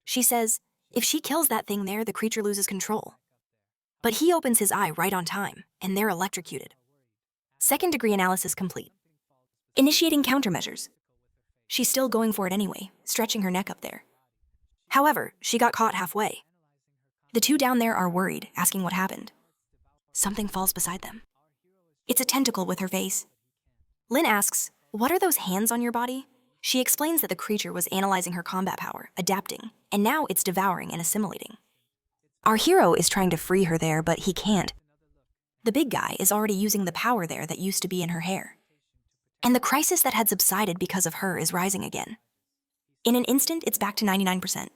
She says, if she kills that thing there, the creature loses control. But he opens his eye right on time, and they're electrocuted. Second-degree analysis complete. Initiating countermeasures. She's still going for it anyway, stretching her neck up there. However, she got caught halfway. The two down there are worried, asking what happened. Something falls beside them. It's a tentacle with her face. Lin asks, what are those hands on your body? She explains that the creature was analyzing her combat power, adapting, and now it's devouring and assimilating. Our hero is trying to free her there, but he can't. The big guy is already using the power there that used to be in her hair. And the crisis that had subsided because of her is rising again. In an instant, it's back to 99%.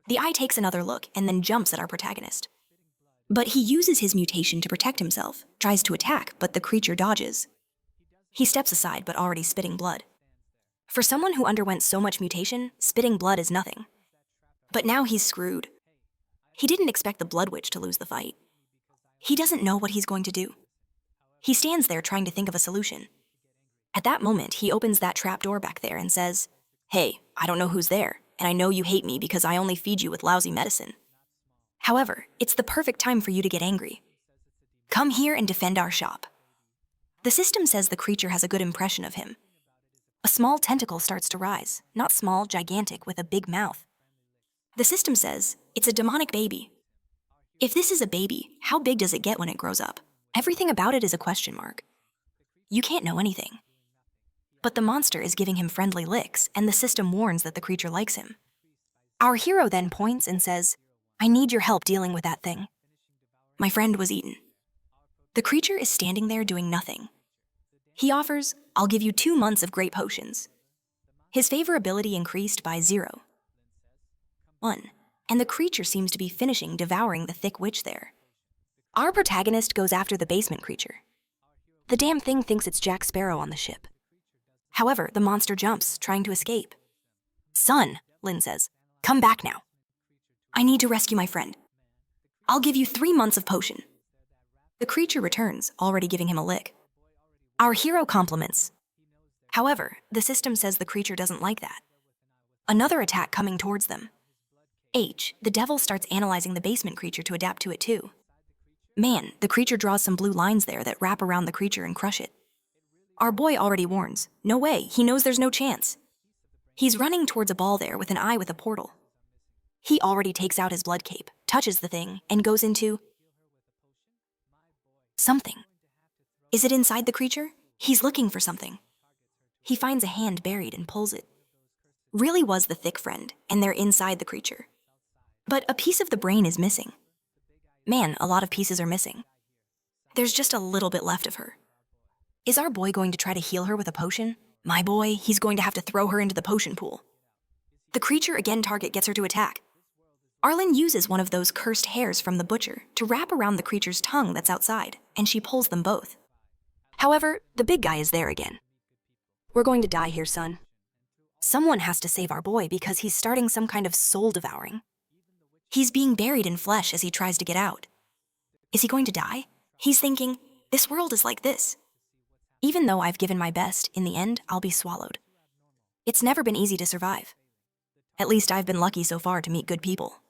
The eye takes another look and then jumps at our protagonist. But he uses his mutation to protect himself, tries to attack, but the creature dodges. He steps aside, but already spitting blood. For someone who underwent so much mutation, spitting blood is nothing. But now he's screwed. He didn't expect the Blood Witch to lose the fight. He doesn't know what he's going to do. He stands there trying to think of a solution. At that moment, he opens that trap door back there and says, hey, I don't know who's there, and I know you hate me because I only feed you with lousy medicine. However, it's the perfect time for you to get angry. Come here and defend our shop. The system says the creature has a good impression of him. A small tentacle starts to rise, not small, gigantic, with a big mouth. The system says it's a demonic baby. If this is a baby, how big does it get when it grows up? Everything about it is a question mark. You can't know anything. But the monster is giving him friendly licks, and the system warns that the creature likes him. Our hero then points and says, I need your help dealing with that thing. My friend was eaten. The creature is standing there doing nothing. He offers, I'll give you 2 months of great potions. His favorability increased by 0. 1. And the creature seems to be finishing devouring the thick witch there. Our protagonist goes after the basement creature. The damn thing thinks it's Jack Sparrow on the ship. However, the monster jumps, trying to escape. Son, Lin says, come back now. I need to rescue my friend. I'll give you 3 months of potion. The creature returns, already giving him a lick. Our hero compliments. However, the system says the creature doesn't like that. Another attack coming towards them. H, the devil starts analyzing the basement creature to adapt to it too. Man, the creature draws some blue lines there that wrap around the creature and crush it. Our boy already warns. No way, he knows there's no chance. He's running towards a ball there with an eye with a portal. He already takes out his blood cape, touches the thing, and goes into something. Is it inside the creature? He's looking for something. He finds a hand buried and pulls it. Really was the thick friend, and they're inside the creature. But a piece of the brain is missing. Man, a lot of pieces are missing. There's just a little bit left of her. Is our boy going to try to heal her with a potion? My boy, he's going to have to throw her into the potion pool. The creature again target gets her to attack. Arlen uses one of those cursed hairs from the butcher to wrap around the creature's tongue that's outside, and she pulls them both. However, the big guy is there again. We're going to die here, son. Someone has to save our boy because he's starting some kind of soul devouring. He's being buried in flesh as he tries to get out. Is he going to die? He's thinking, this world is like this. Even though I've given my best, in the end, I'll be swallowed. It's never been easy to survive. At least I've been lucky so far to meet good people.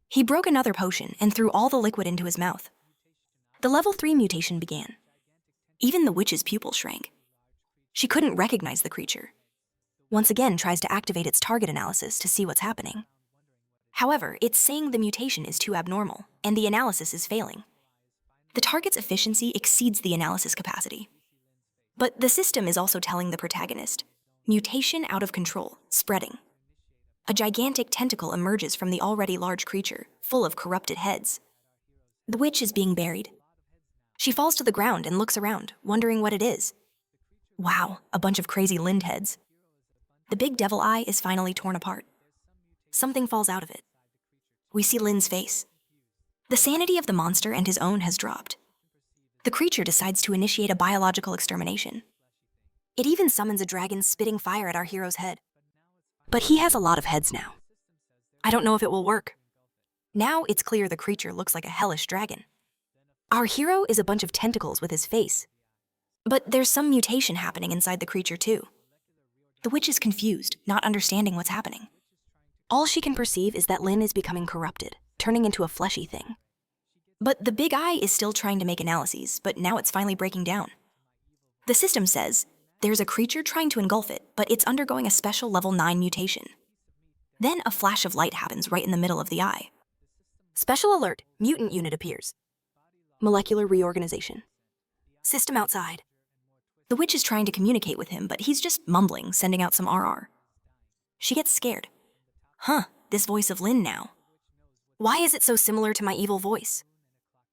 He broke another potion and threw all the liquid into his mouth. The level 3 mutation began. Even the witch's pupil shrank. She couldn't recognize the creature. Once again tries to activate its target analysis to see what's happening. However, it's saying the mutation is too abnormal, and the analysis is failing. The target's efficiency exceeds the analysis capacity. But the system is also telling the protagonist, mutation out of control, spreading. A gigantic tentacle emerges from the already large creature, full of corrupted heads. The witch is being buried. She falls to the ground and looks around, wondering what it is. Wow, a bunch of crazy Lind heads. The big devil eye is finally torn apart. Something falls out of it. We see Lin's face. The sanity of the monster and his own has dropped. The creature decides to initiate a biological extermination. It even summons a dragon spitting fire at our hero's head. But he has a lot of heads now. I don't know if it will work. Now it's clear the creature looks like a hellish dragon. Our hero is a bunch of tentacles with his face. But there's some mutation happening inside the creature too. The witch is confused, not understanding what's happening. All she can perceive is that Lin is becoming corrupted, turning into a fleshy thing. But the big eye is still trying to make analyses, but now it's finally breaking down. The system says there's a creature trying to engulf it, but it's undergoing a special level 9 mutation. Then a flash of light happens right in the middle of the eye. Special alert, mutant unit appears. Molecular reorganization. System outside. The witch is trying to communicate with him, but he's just mumbling, sending out some RR. She gets scared. Huh, this voice of Lin now. Why is it so similar to my evil voice?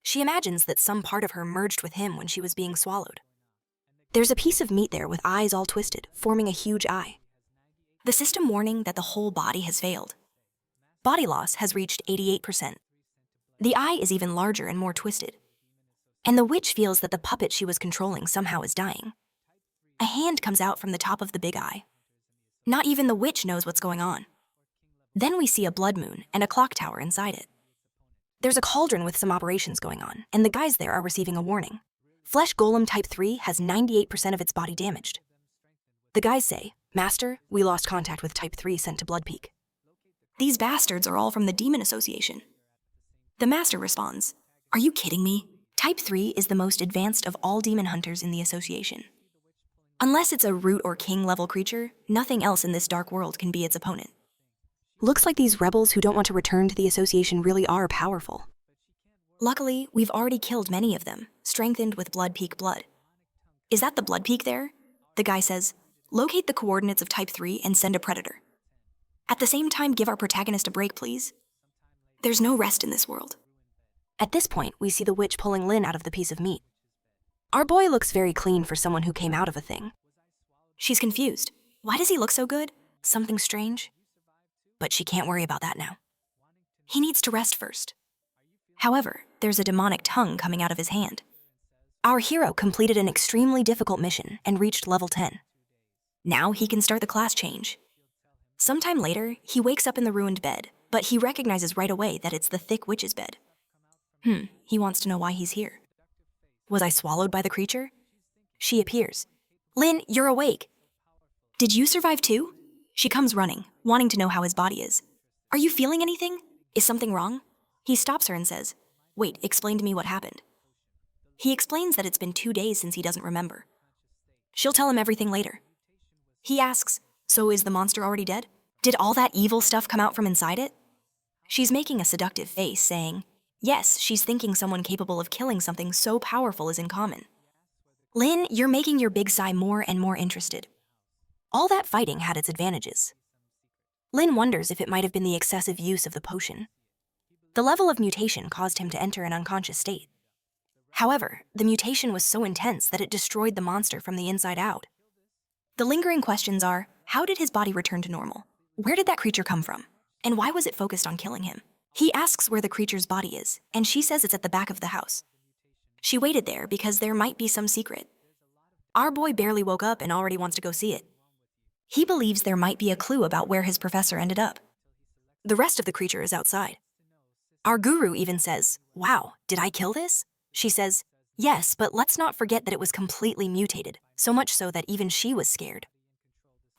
She imagines that some part of her merged with him when she was being swallowed. There's a piece of meat there with eyes all twisted, forming a huge eye. The system warning that the whole body has failed. Body loss has reached 88%. The eye is even larger and more twisted. And the witch feels that the puppet she was controlling somehow is dying. A hand comes out from the top of the big eye. Not even the witch knows what's going on. Then we see a blood moon and a clock tower inside it. There's a cauldron with some operations going on, and the guys there are receiving a warning. Flesh Golem Type 3 has 98% of its body damaged. The guys say, "Master, we lost contact with Type 3 sent to Blood Peak." These bastards are all from the Demon Association. The Master responds, "Are you kidding me? Type 3 is the most advanced of all demon hunters in the Association. Unless it's a root or king level creature, nothing else in this dark world can be its opponent." Looks like these rebels who don't want to return to the Association really are powerful. Luckily, we've already killed many of them, strengthened with Blood Peak blood. Is that the Blood Peak there? The guy says, "Locate the coordinates of Type 3 and send a predator. At the same time, give our protagonist a break, please. There's no rest in this world." At this point, we see the witch pulling Lin out of the piece of meat. Our boy looks very clean for someone who came out of a thing. She's confused. Why does he look so good? Something strange? But she can't worry about that now. He needs to rest first. However, there's a demonic tongue coming out of his hand. Our hero completed an extremely difficult mission and reached level 10. Now he can start the class change. Sometime later, he wakes up in the ruined bed, but he recognizes right away that it's the thick witch's bed. He wants to know why he's here. Was I swallowed by the creature? She appears. "Lin, you're awake. Did you survive too?" She comes running, wanting to know how his body is. "Are you feeling anything? Is something wrong?" He stops her and says, "Wait, explain to me what happened." He explains that it's been 2 days since he doesn't remember. She'll tell him everything later. He asks, "So is the monster already dead? Did all that evil stuff come out from inside it?" She's making a seductive face, saying, yes, she's thinking someone capable of killing something so powerful is in common. "Lin, you're making your big sigh more and more interested." All that fighting had its advantages. Lin wonders if it might have been the excessive use of the potion. The level of mutation caused him to enter an unconscious state. However, the mutation was so intense that it destroyed the monster from the inside out. The lingering questions are, how did his body return to normal? Where did that creature come from? And why was it focused on killing him? He asks where the creature's body is, and she says it's at the back of the house. She waited there because there might be some secret. Our boy barely woke up and already wants to go see it. He believes there might be a clue about where his professor ended up. The rest of the creature is outside. Our guru even says, "Wow, did I kill this?" She says, "Yes, but let's not forget that it was completely mutated, so much so that even she was scared."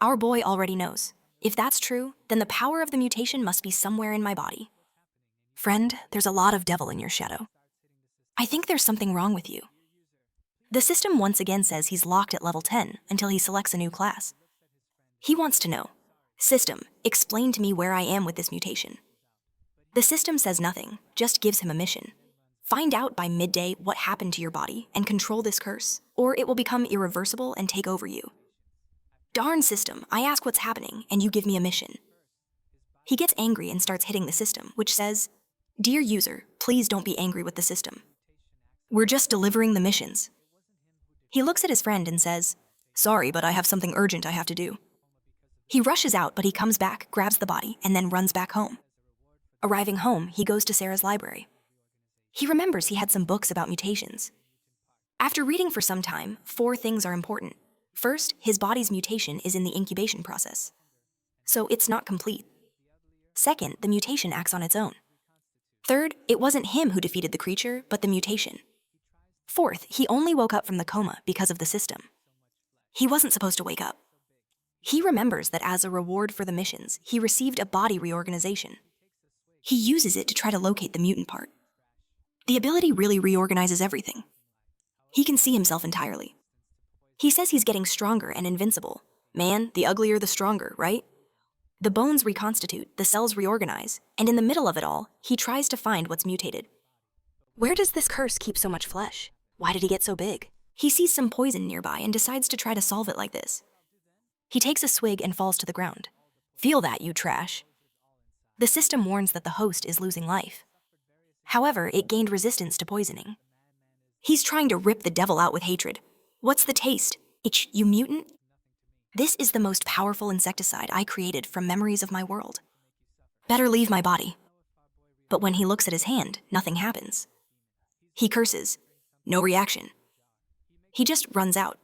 Our boy already knows. If that's true, then the power of the mutation must be somewhere in my body. Friend, there's a lot of devil in your shadow. I think there's something wrong with you. The system once again says he's locked at level 10 until he selects a new class. He wants to know, "System, explain to me where I am with this mutation." The system says nothing, just gives him a mission. Find out by midday what happened to your body and control this curse, or it will become irreversible and take over you. Darn system, I ask what's happening and you give me a mission. He gets angry and starts hitting the system, which says, "Dear user, please don't be angry with the system. We're just delivering the missions." He looks at his friend and says, Sorry, but I have something urgent I have to do. He rushes out, but he comes back, grabs the body, and then runs back home. Arriving home, he goes to Sarah's library. He remembers he had some books about mutations. After reading for some time, 4 things are important. First, his body's mutation is in the incubation process, so it's not complete. Second, the mutation acts on its own. Third, it wasn't him who defeated the creature, but the mutation. Fourth, he only woke up from the coma because of the system. He wasn't supposed to wake up. He remembers that as a reward for the missions, he received a body reorganization. He uses it to try to locate the mutant part. The ability really reorganizes everything. He can see himself entirely. He says he's getting stronger and invincible. Man, the uglier the stronger, right? The bones reconstitute, the cells reorganize, and in the middle of it all, he tries to find what's mutated. Where does this curse keep so much flesh? Why did he get so big? He sees some poison nearby and decides to try to solve it like this. He takes a swig and falls to the ground. Feel that, you trash. The system warns that the host is losing life. However, it gained resistance to poisoning. He's trying to rip the devil out with hatred. What's the taste? Itch, you mutant? This is the most powerful insecticide I created from memories of my world. Better leave my body. But when he looks at his hand, nothing happens. He curses. No reaction. He just runs out.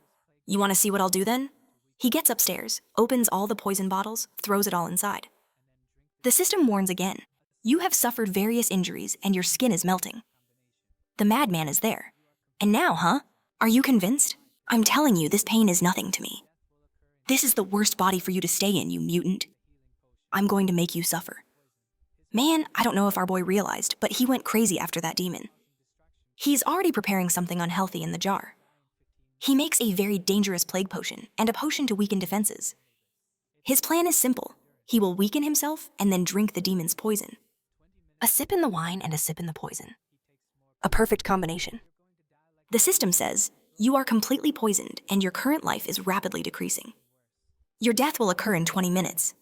You want to see what I'll do then? He gets upstairs, opens all the poison bottles, throws it all inside. The system warns again. You have suffered various injuries and your skin is melting. The madman is there. And now, huh? Are you convinced? I'm telling you, this pain is nothing to me. This is the worst body for you to stay in, you mutant. I'm going to make you suffer. Man, I don't know if our boy realized, but he went crazy after that demon. He's already preparing something unhealthy in the jar. He makes a very dangerous plague potion and a potion to weaken defenses. His plan is simple. He will weaken himself and then drink the demon's poison. A sip in the wine and a sip in the poison. A perfect combination. The system says, you are completely poisoned and your current life is rapidly decreasing. Your death will occur in 20 minutes.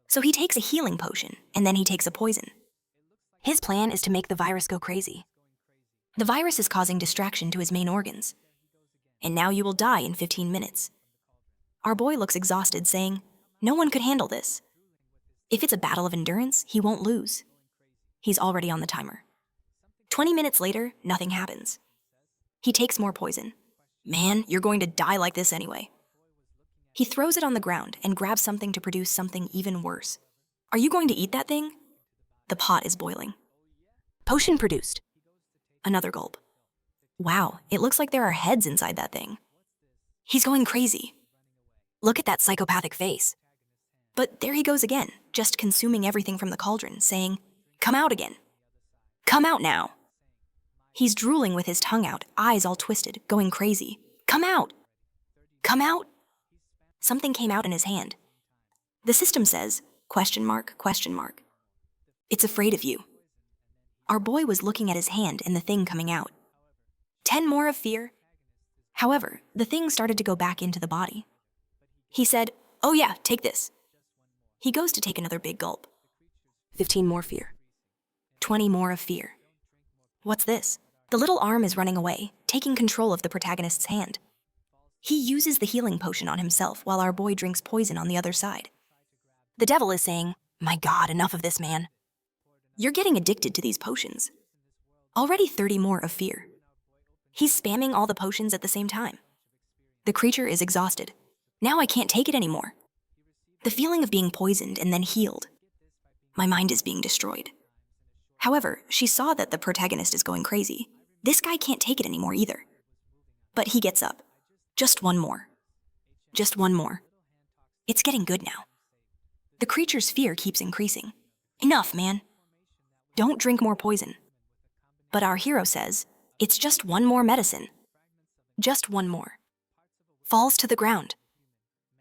So he takes a healing potion and then he takes a poison. His plan is to make the virus go crazy. The virus is causing distraction to his main organs. And now you will die in 15 minutes. Our boy looks exhausted, saying, no one could handle this. If it's a battle of endurance, he won't lose. He's already on the timer. 20 minutes later, nothing happens. He takes more poison. Man, you're going to die like this anyway. He throws it on the ground and grabs something to produce something even worse. Are you going to eat that thing? The pot is boiling. Potion produced. Another gulp. Wow, it looks like there are heads inside that thing. He's going crazy. Look at that psychopathic face. But there he goes again, just consuming everything from the cauldron, saying, come out again. Come out now. He's drooling with his tongue out, eyes all twisted, going crazy. Come out. Come out. Something came out in his hand. The system says, question mark, question mark. It's afraid of you. Our boy was looking at his hand and the thing coming out. 10 more of fear. However, the thing started to go back into the body. He said, oh yeah, take this. He goes to take another big gulp. 15 more fear. 20 more of fear. What's this? The little arm is running away, taking control of the protagonist's hand. He uses the healing potion on himself while our boy drinks poison on the other side. The devil is saying, my God, enough of this, man. You're getting addicted to these potions. Already 30 more of fear. He's spamming all the potions at the same time. The creature is exhausted. Now I can't take it anymore. The feeling of being poisoned and then healed. My mind is being destroyed. However, she saw that the protagonist is going crazy. This guy can't take it anymore either. But he gets up. Just one more. Just one more. It's getting good now. The creature's fear keeps increasing. Enough, man. Don't drink more poison. But our hero says, it's just one more medicine. Just one more. Falls to the ground.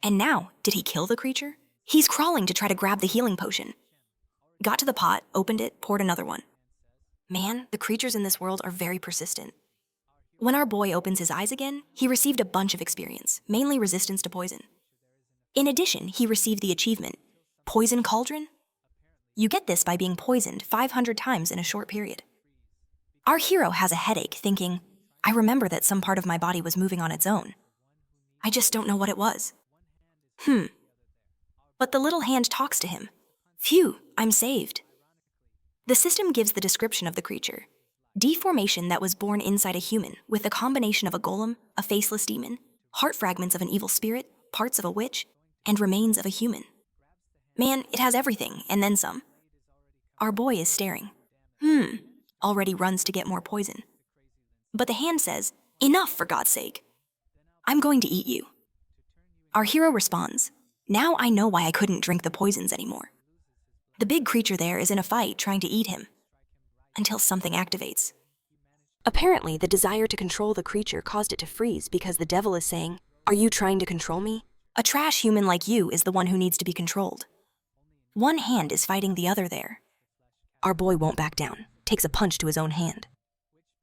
And now, did he kill the creature? He's crawling to try to grab the healing potion. Got to the pot, opened it, poured another one. Man, the creatures in this world are very persistent. When our boy opens his eyes again, he received a bunch of experience, mainly resistance to poison. In addition, he received the achievement, Poison Cauldron. You get this by being poisoned 500 times in a short period. Our hero has a headache, thinking, I remember that some part of my body was moving on its own. I just don't know what it was. But the little hand talks to him. Phew, I'm saved. The system gives the description of the creature. Deformation that was born inside a human with a combination of a golem, a faceless demon, heart fragments of an evil spirit, parts of a witch, and remains of a human. Man, it has everything, and then some. Our boy is staring. Already runs to get more poison. But the hand says, enough for God's sake. I'm going to eat you. Our hero responds, now I know why I couldn't drink the poisons anymore. The big creature there is in a fight trying to eat him. Until something activates. Apparently, the desire to control the creature caused it to freeze because the devil is saying, are you trying to control me? A trash human like you is the one who needs to be controlled. One hand is fighting the other there. Our boy won't back down, takes a punch to his own hand.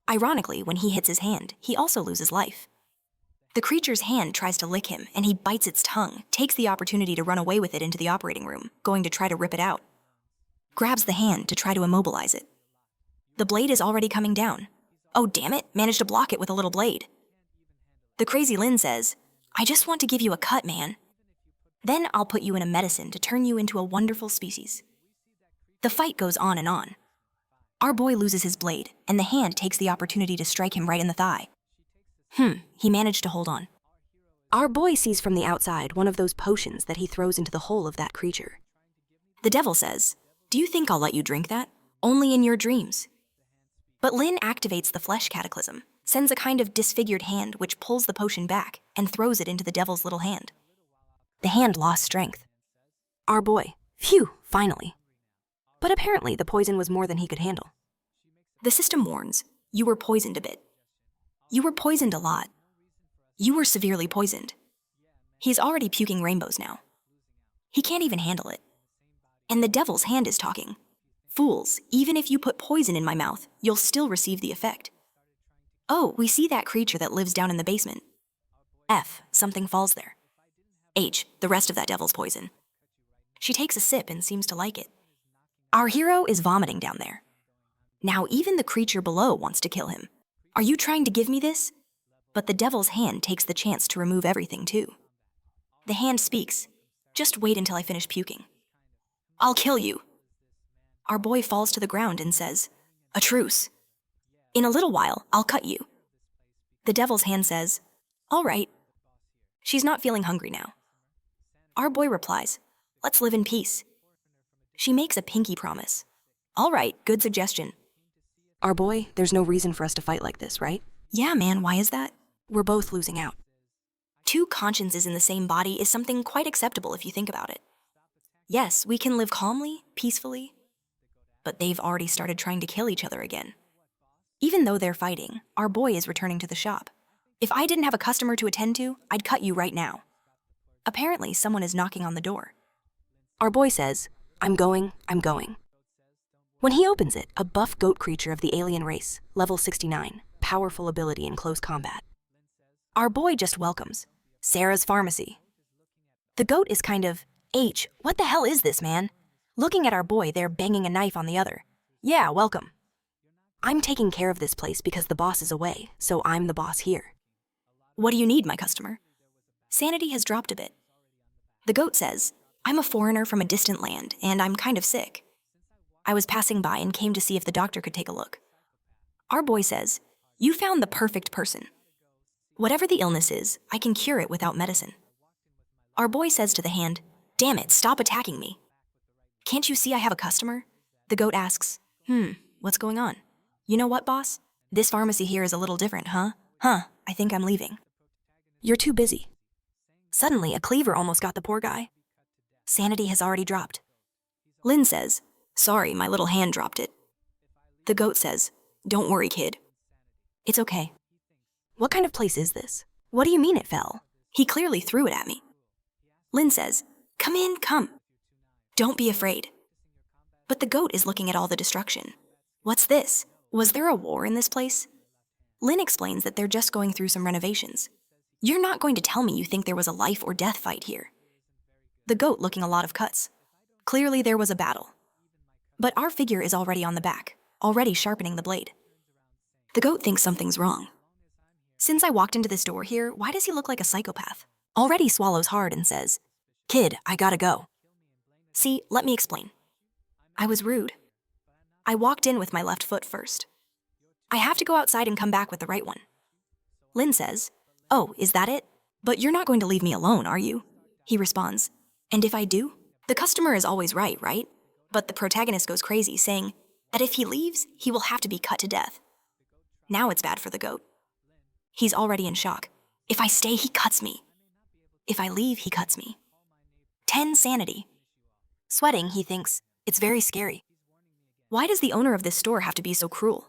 Ironically, when he hits his hand, he also loses life. The creature's hand tries to lick him, and he bites its tongue, takes the opportunity to run away with it into the operating room, going to try to rip it out. Grabs the hand to try to immobilize it. The blade is already coming down. Oh, damn it, managed to block it with a little blade. The crazy Lin says, I just want to give you a cut, man. Then I'll put you in a medicine to turn you into a wonderful species. The fight goes on and on. Our boy loses his blade, and the hand takes the opportunity to strike him right in the thigh. He managed to hold on. Our boy sees from the outside one of those potions that he throws into the hole of that creature. The devil says, do you think I'll let you drink that? Only in your dreams. But Lin activates the flesh cataclysm, sends a kind of disfigured hand which pulls the potion back and throws it into the devil's little hand. The hand lost strength. Our boy, phew, finally. But apparently the poison was more than he could handle. The system warns, you were poisoned a bit. You were poisoned a lot. You were severely poisoned. He's already puking rainbows now. He can't even handle it. And the devil's hand is talking. Fools, even if you put poison in my mouth, you'll still receive the effect. Oh, we see that creature that lives down in the basement. F, something falls there. H, the rest of that devil's poison. She takes a sip and seems to like it. Our hero is vomiting down there. Now even the creature below wants to kill him. Are you trying to give me this? But the devil's hand takes the chance to remove everything too. The hand speaks. Just wait until I finish puking. I'll kill you. Our boy falls to the ground and says, a truce. In a little while, I'll cut you. The devil's hand says, all right. She's not feeling hungry now. Our boy replies, let's live in peace. She makes a pinky promise. All right, good suggestion. Our boy, there's no reason for us to fight like this, right? Yeah, man, why is that? We're both losing out. Two consciences in the same body is something quite acceptable if you think about it. Yes, we can live calmly, peacefully, but they've already started trying to kill each other again. Even though they're fighting, our boy is returning to the shop. If I didn't have a customer to attend to, I'd cut you right now. Apparently, someone is knocking on the door. Our boy says, I'm going. When he opens it, a buff goat creature of the alien race, level 69, powerful ability in close combat. Our boy just welcomes. Sarah's pharmacy. The goat is kind of, H, what the hell is this, man? Looking at our boy, they're banging a knife on the other. Yeah, welcome. I'm taking care of this place because the boss is away, so I'm the boss here. What do you need, my customer? Sanity has dropped a bit. The goat says, I'm a foreigner from a distant land, and I'm kind of sick. I was passing by and came to see if the doctor could take a look. Our boy says, you found the perfect person. Whatever the illness is, I can cure it without medicine. Our boy says to the hand, damn it, stop attacking me. Can't you see I have a customer? The goat asks, what's going on? You know what, boss? This pharmacy here is a little different, huh? I think I'm leaving. You're too busy. Suddenly, a cleaver almost got the poor guy. Sanity has already dropped. Lin says, sorry, my little hand dropped it. The goat says, don't worry, kid. It's okay. What kind of place is this? What do you mean it fell? He clearly threw it at me. Lin says, come in, come. Don't be afraid. But the goat is looking at all the destruction. What's this? Was there a war in this place? Lin explains that they're just going through some renovations. You're not going to tell me you think there was a life or death fight here. The goat looking a lot of cuts. Clearly there was a battle. But our figure is already on the back, already sharpening the blade. The goat thinks something's wrong. Since I walked into this door here, why does he look like a psychopath? already swallows hard and says, "Kid, I gotta go." See, let me explain. I was rude. I walked in with my left foot first. I have to go outside and come back with the right one. Lin says, "Oh, is that it? But you're not going to leave me alone, are you?" He responds, "And if I do? The customer is always right, right?" But the protagonist goes crazy, saying that if he leaves, he will have to be cut to death. Now it's bad for the goat. He's already in shock. If I stay, he cuts me. If I leave, he cuts me. 10 sanity. Sweating, he thinks, it's very scary. Why does the owner of this store have to be so cruel?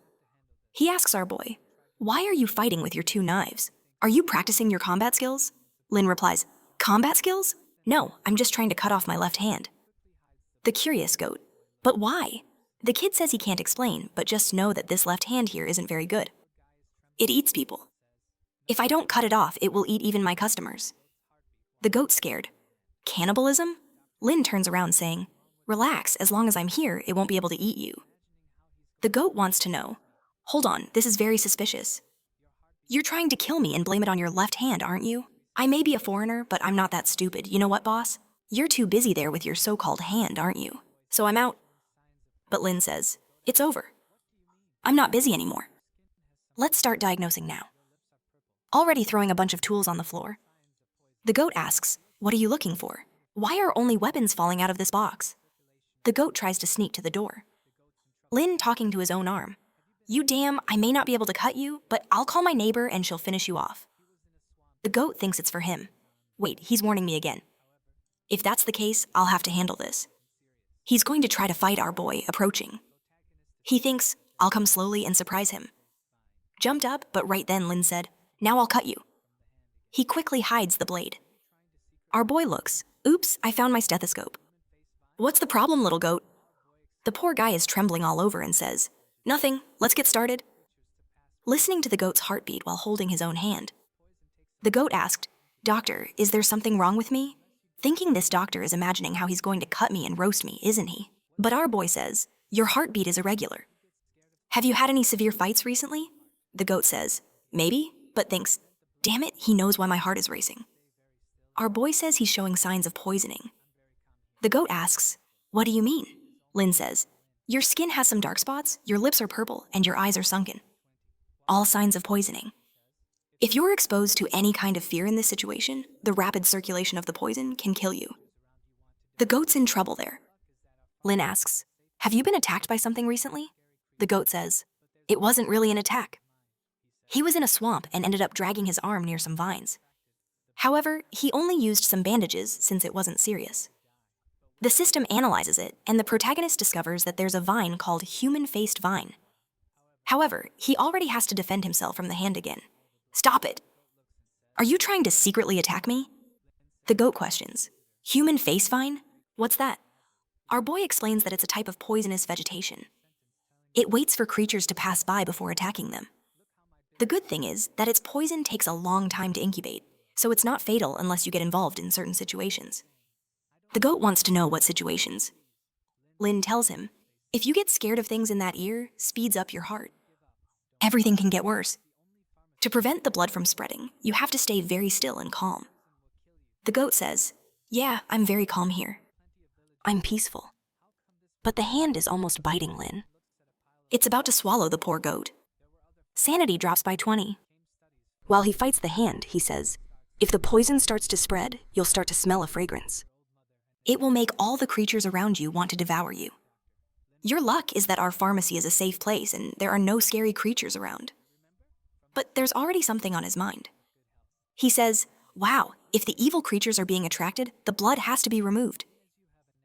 He asks our boy, "Why are you fighting with your 2 knives? Are you practicing your combat skills?" Lin replies, "Combat skills? No, I'm just trying to cut off my left hand." The curious goat, "But why?" The kid says he can't explain, but just know that this left hand here isn't very good. It eats people. If I don't cut it off, it will eat even my customers. The goat's scared. Cannibalism? Lin turns around saying, "Relax, as long as I'm here, it won't be able to eat you." The goat wants to know, "Hold on, this is very suspicious. You're trying to kill me and blame it on your left hand, aren't you? I may be a foreigner, but I'm not that stupid. You know what, boss? You're too busy there with your so-called hand, aren't you? So I'm out." But Lin says, "It's over. I'm not busy anymore. Let's start diagnosing now." Already throwing a bunch of tools on the floor. The goat asks, "What are you looking for? Why are only weapons falling out of this box?" The goat tries to sneak to the door. Lin talking to his own arm. "You damn, I may not be able to cut you, but I'll call my neighbor and she'll finish you off." The goat thinks it's for him. Wait, he's warning me again. If that's the case, I'll have to handle this. He's going to try to fight our boy, approaching. He thinks, I'll come slowly and surprise him. Jumped up, but right then Lin said, "Now I'll cut you." He quickly hides the blade. Our boy looks. "Oops, I found my stethoscope." "What's the problem, little goat?" The poor guy is trembling all over and says, "Nothing, let's get started." Listening to the goat's heartbeat while holding his own hand. The goat asked, "Doctor, is there something wrong with me?" Thinking this doctor is imagining how he's going to cut me and roast me, isn't he? But our boy says, "Your heartbeat is irregular." "Have you had any severe fights recently?" The goat says, "Maybe," but thinks, "Damn it, he knows why my heart is racing." Our boy says he's showing signs of poisoning. The goat asks, "What do you mean?" Lin says, "Your skin has some dark spots, your lips are purple, and your eyes are sunken. All signs of poisoning. If you're exposed to any kind of fear in this situation, the rapid circulation of the poison can kill you." The goat's in trouble there. Lin asks, "Have you been attacked by something recently?" The goat says, "It wasn't really an attack. He was in a swamp and ended up dragging his arm near some vines. However, he only used some bandages since it wasn't serious." The system analyzes it, and the protagonist discovers that there's a vine called human-faced vine. However, he already has to defend himself from the hand again. "Stop it! Are you trying to secretly attack me?" The goat questions, "Human face vine? What's that?" Our boy explains that it's a type of poisonous vegetation. It waits for creatures to pass by before attacking them. The good thing is that its poison takes a long time to incubate, so it's not fatal unless you get involved in certain situations. The goat wants to know what situations. Lin tells him, "If you get scared of things in that ear, speeds up your heart. Everything can get worse. To prevent the blood from spreading, you have to stay very still and calm." The goat says, "Yeah, I'm very calm here. I'm peaceful." But the hand is almost biting Lin. It's about to swallow the poor goat. Sanity drops by 20. While he fights the hand, he says, "If the poison starts to spread, you'll start to smell a fragrance. It will make all the creatures around you want to devour you. Your luck is that our pharmacy is a safe place and there are no scary creatures around." But there's already something on his mind. He says, "Wow, if the evil creatures are being attracted, the blood has to be removed.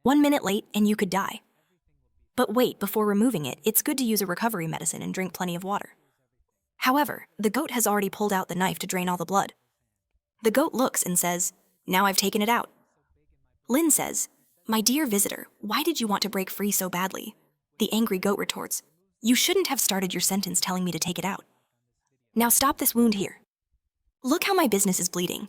1 minute late and you could die. But wait, before removing it, it's good to use a recovery medicine and drink plenty of water." However, the goat has already pulled out the knife to drain all the blood. The goat looks and says, "Now I've taken it out." Lin says, "My dear visitor, why did you want to break free so badly?" The angry goat retorts, "You shouldn't have started your sentence telling me to take it out. Now stop this wound here. Look how my business is bleeding.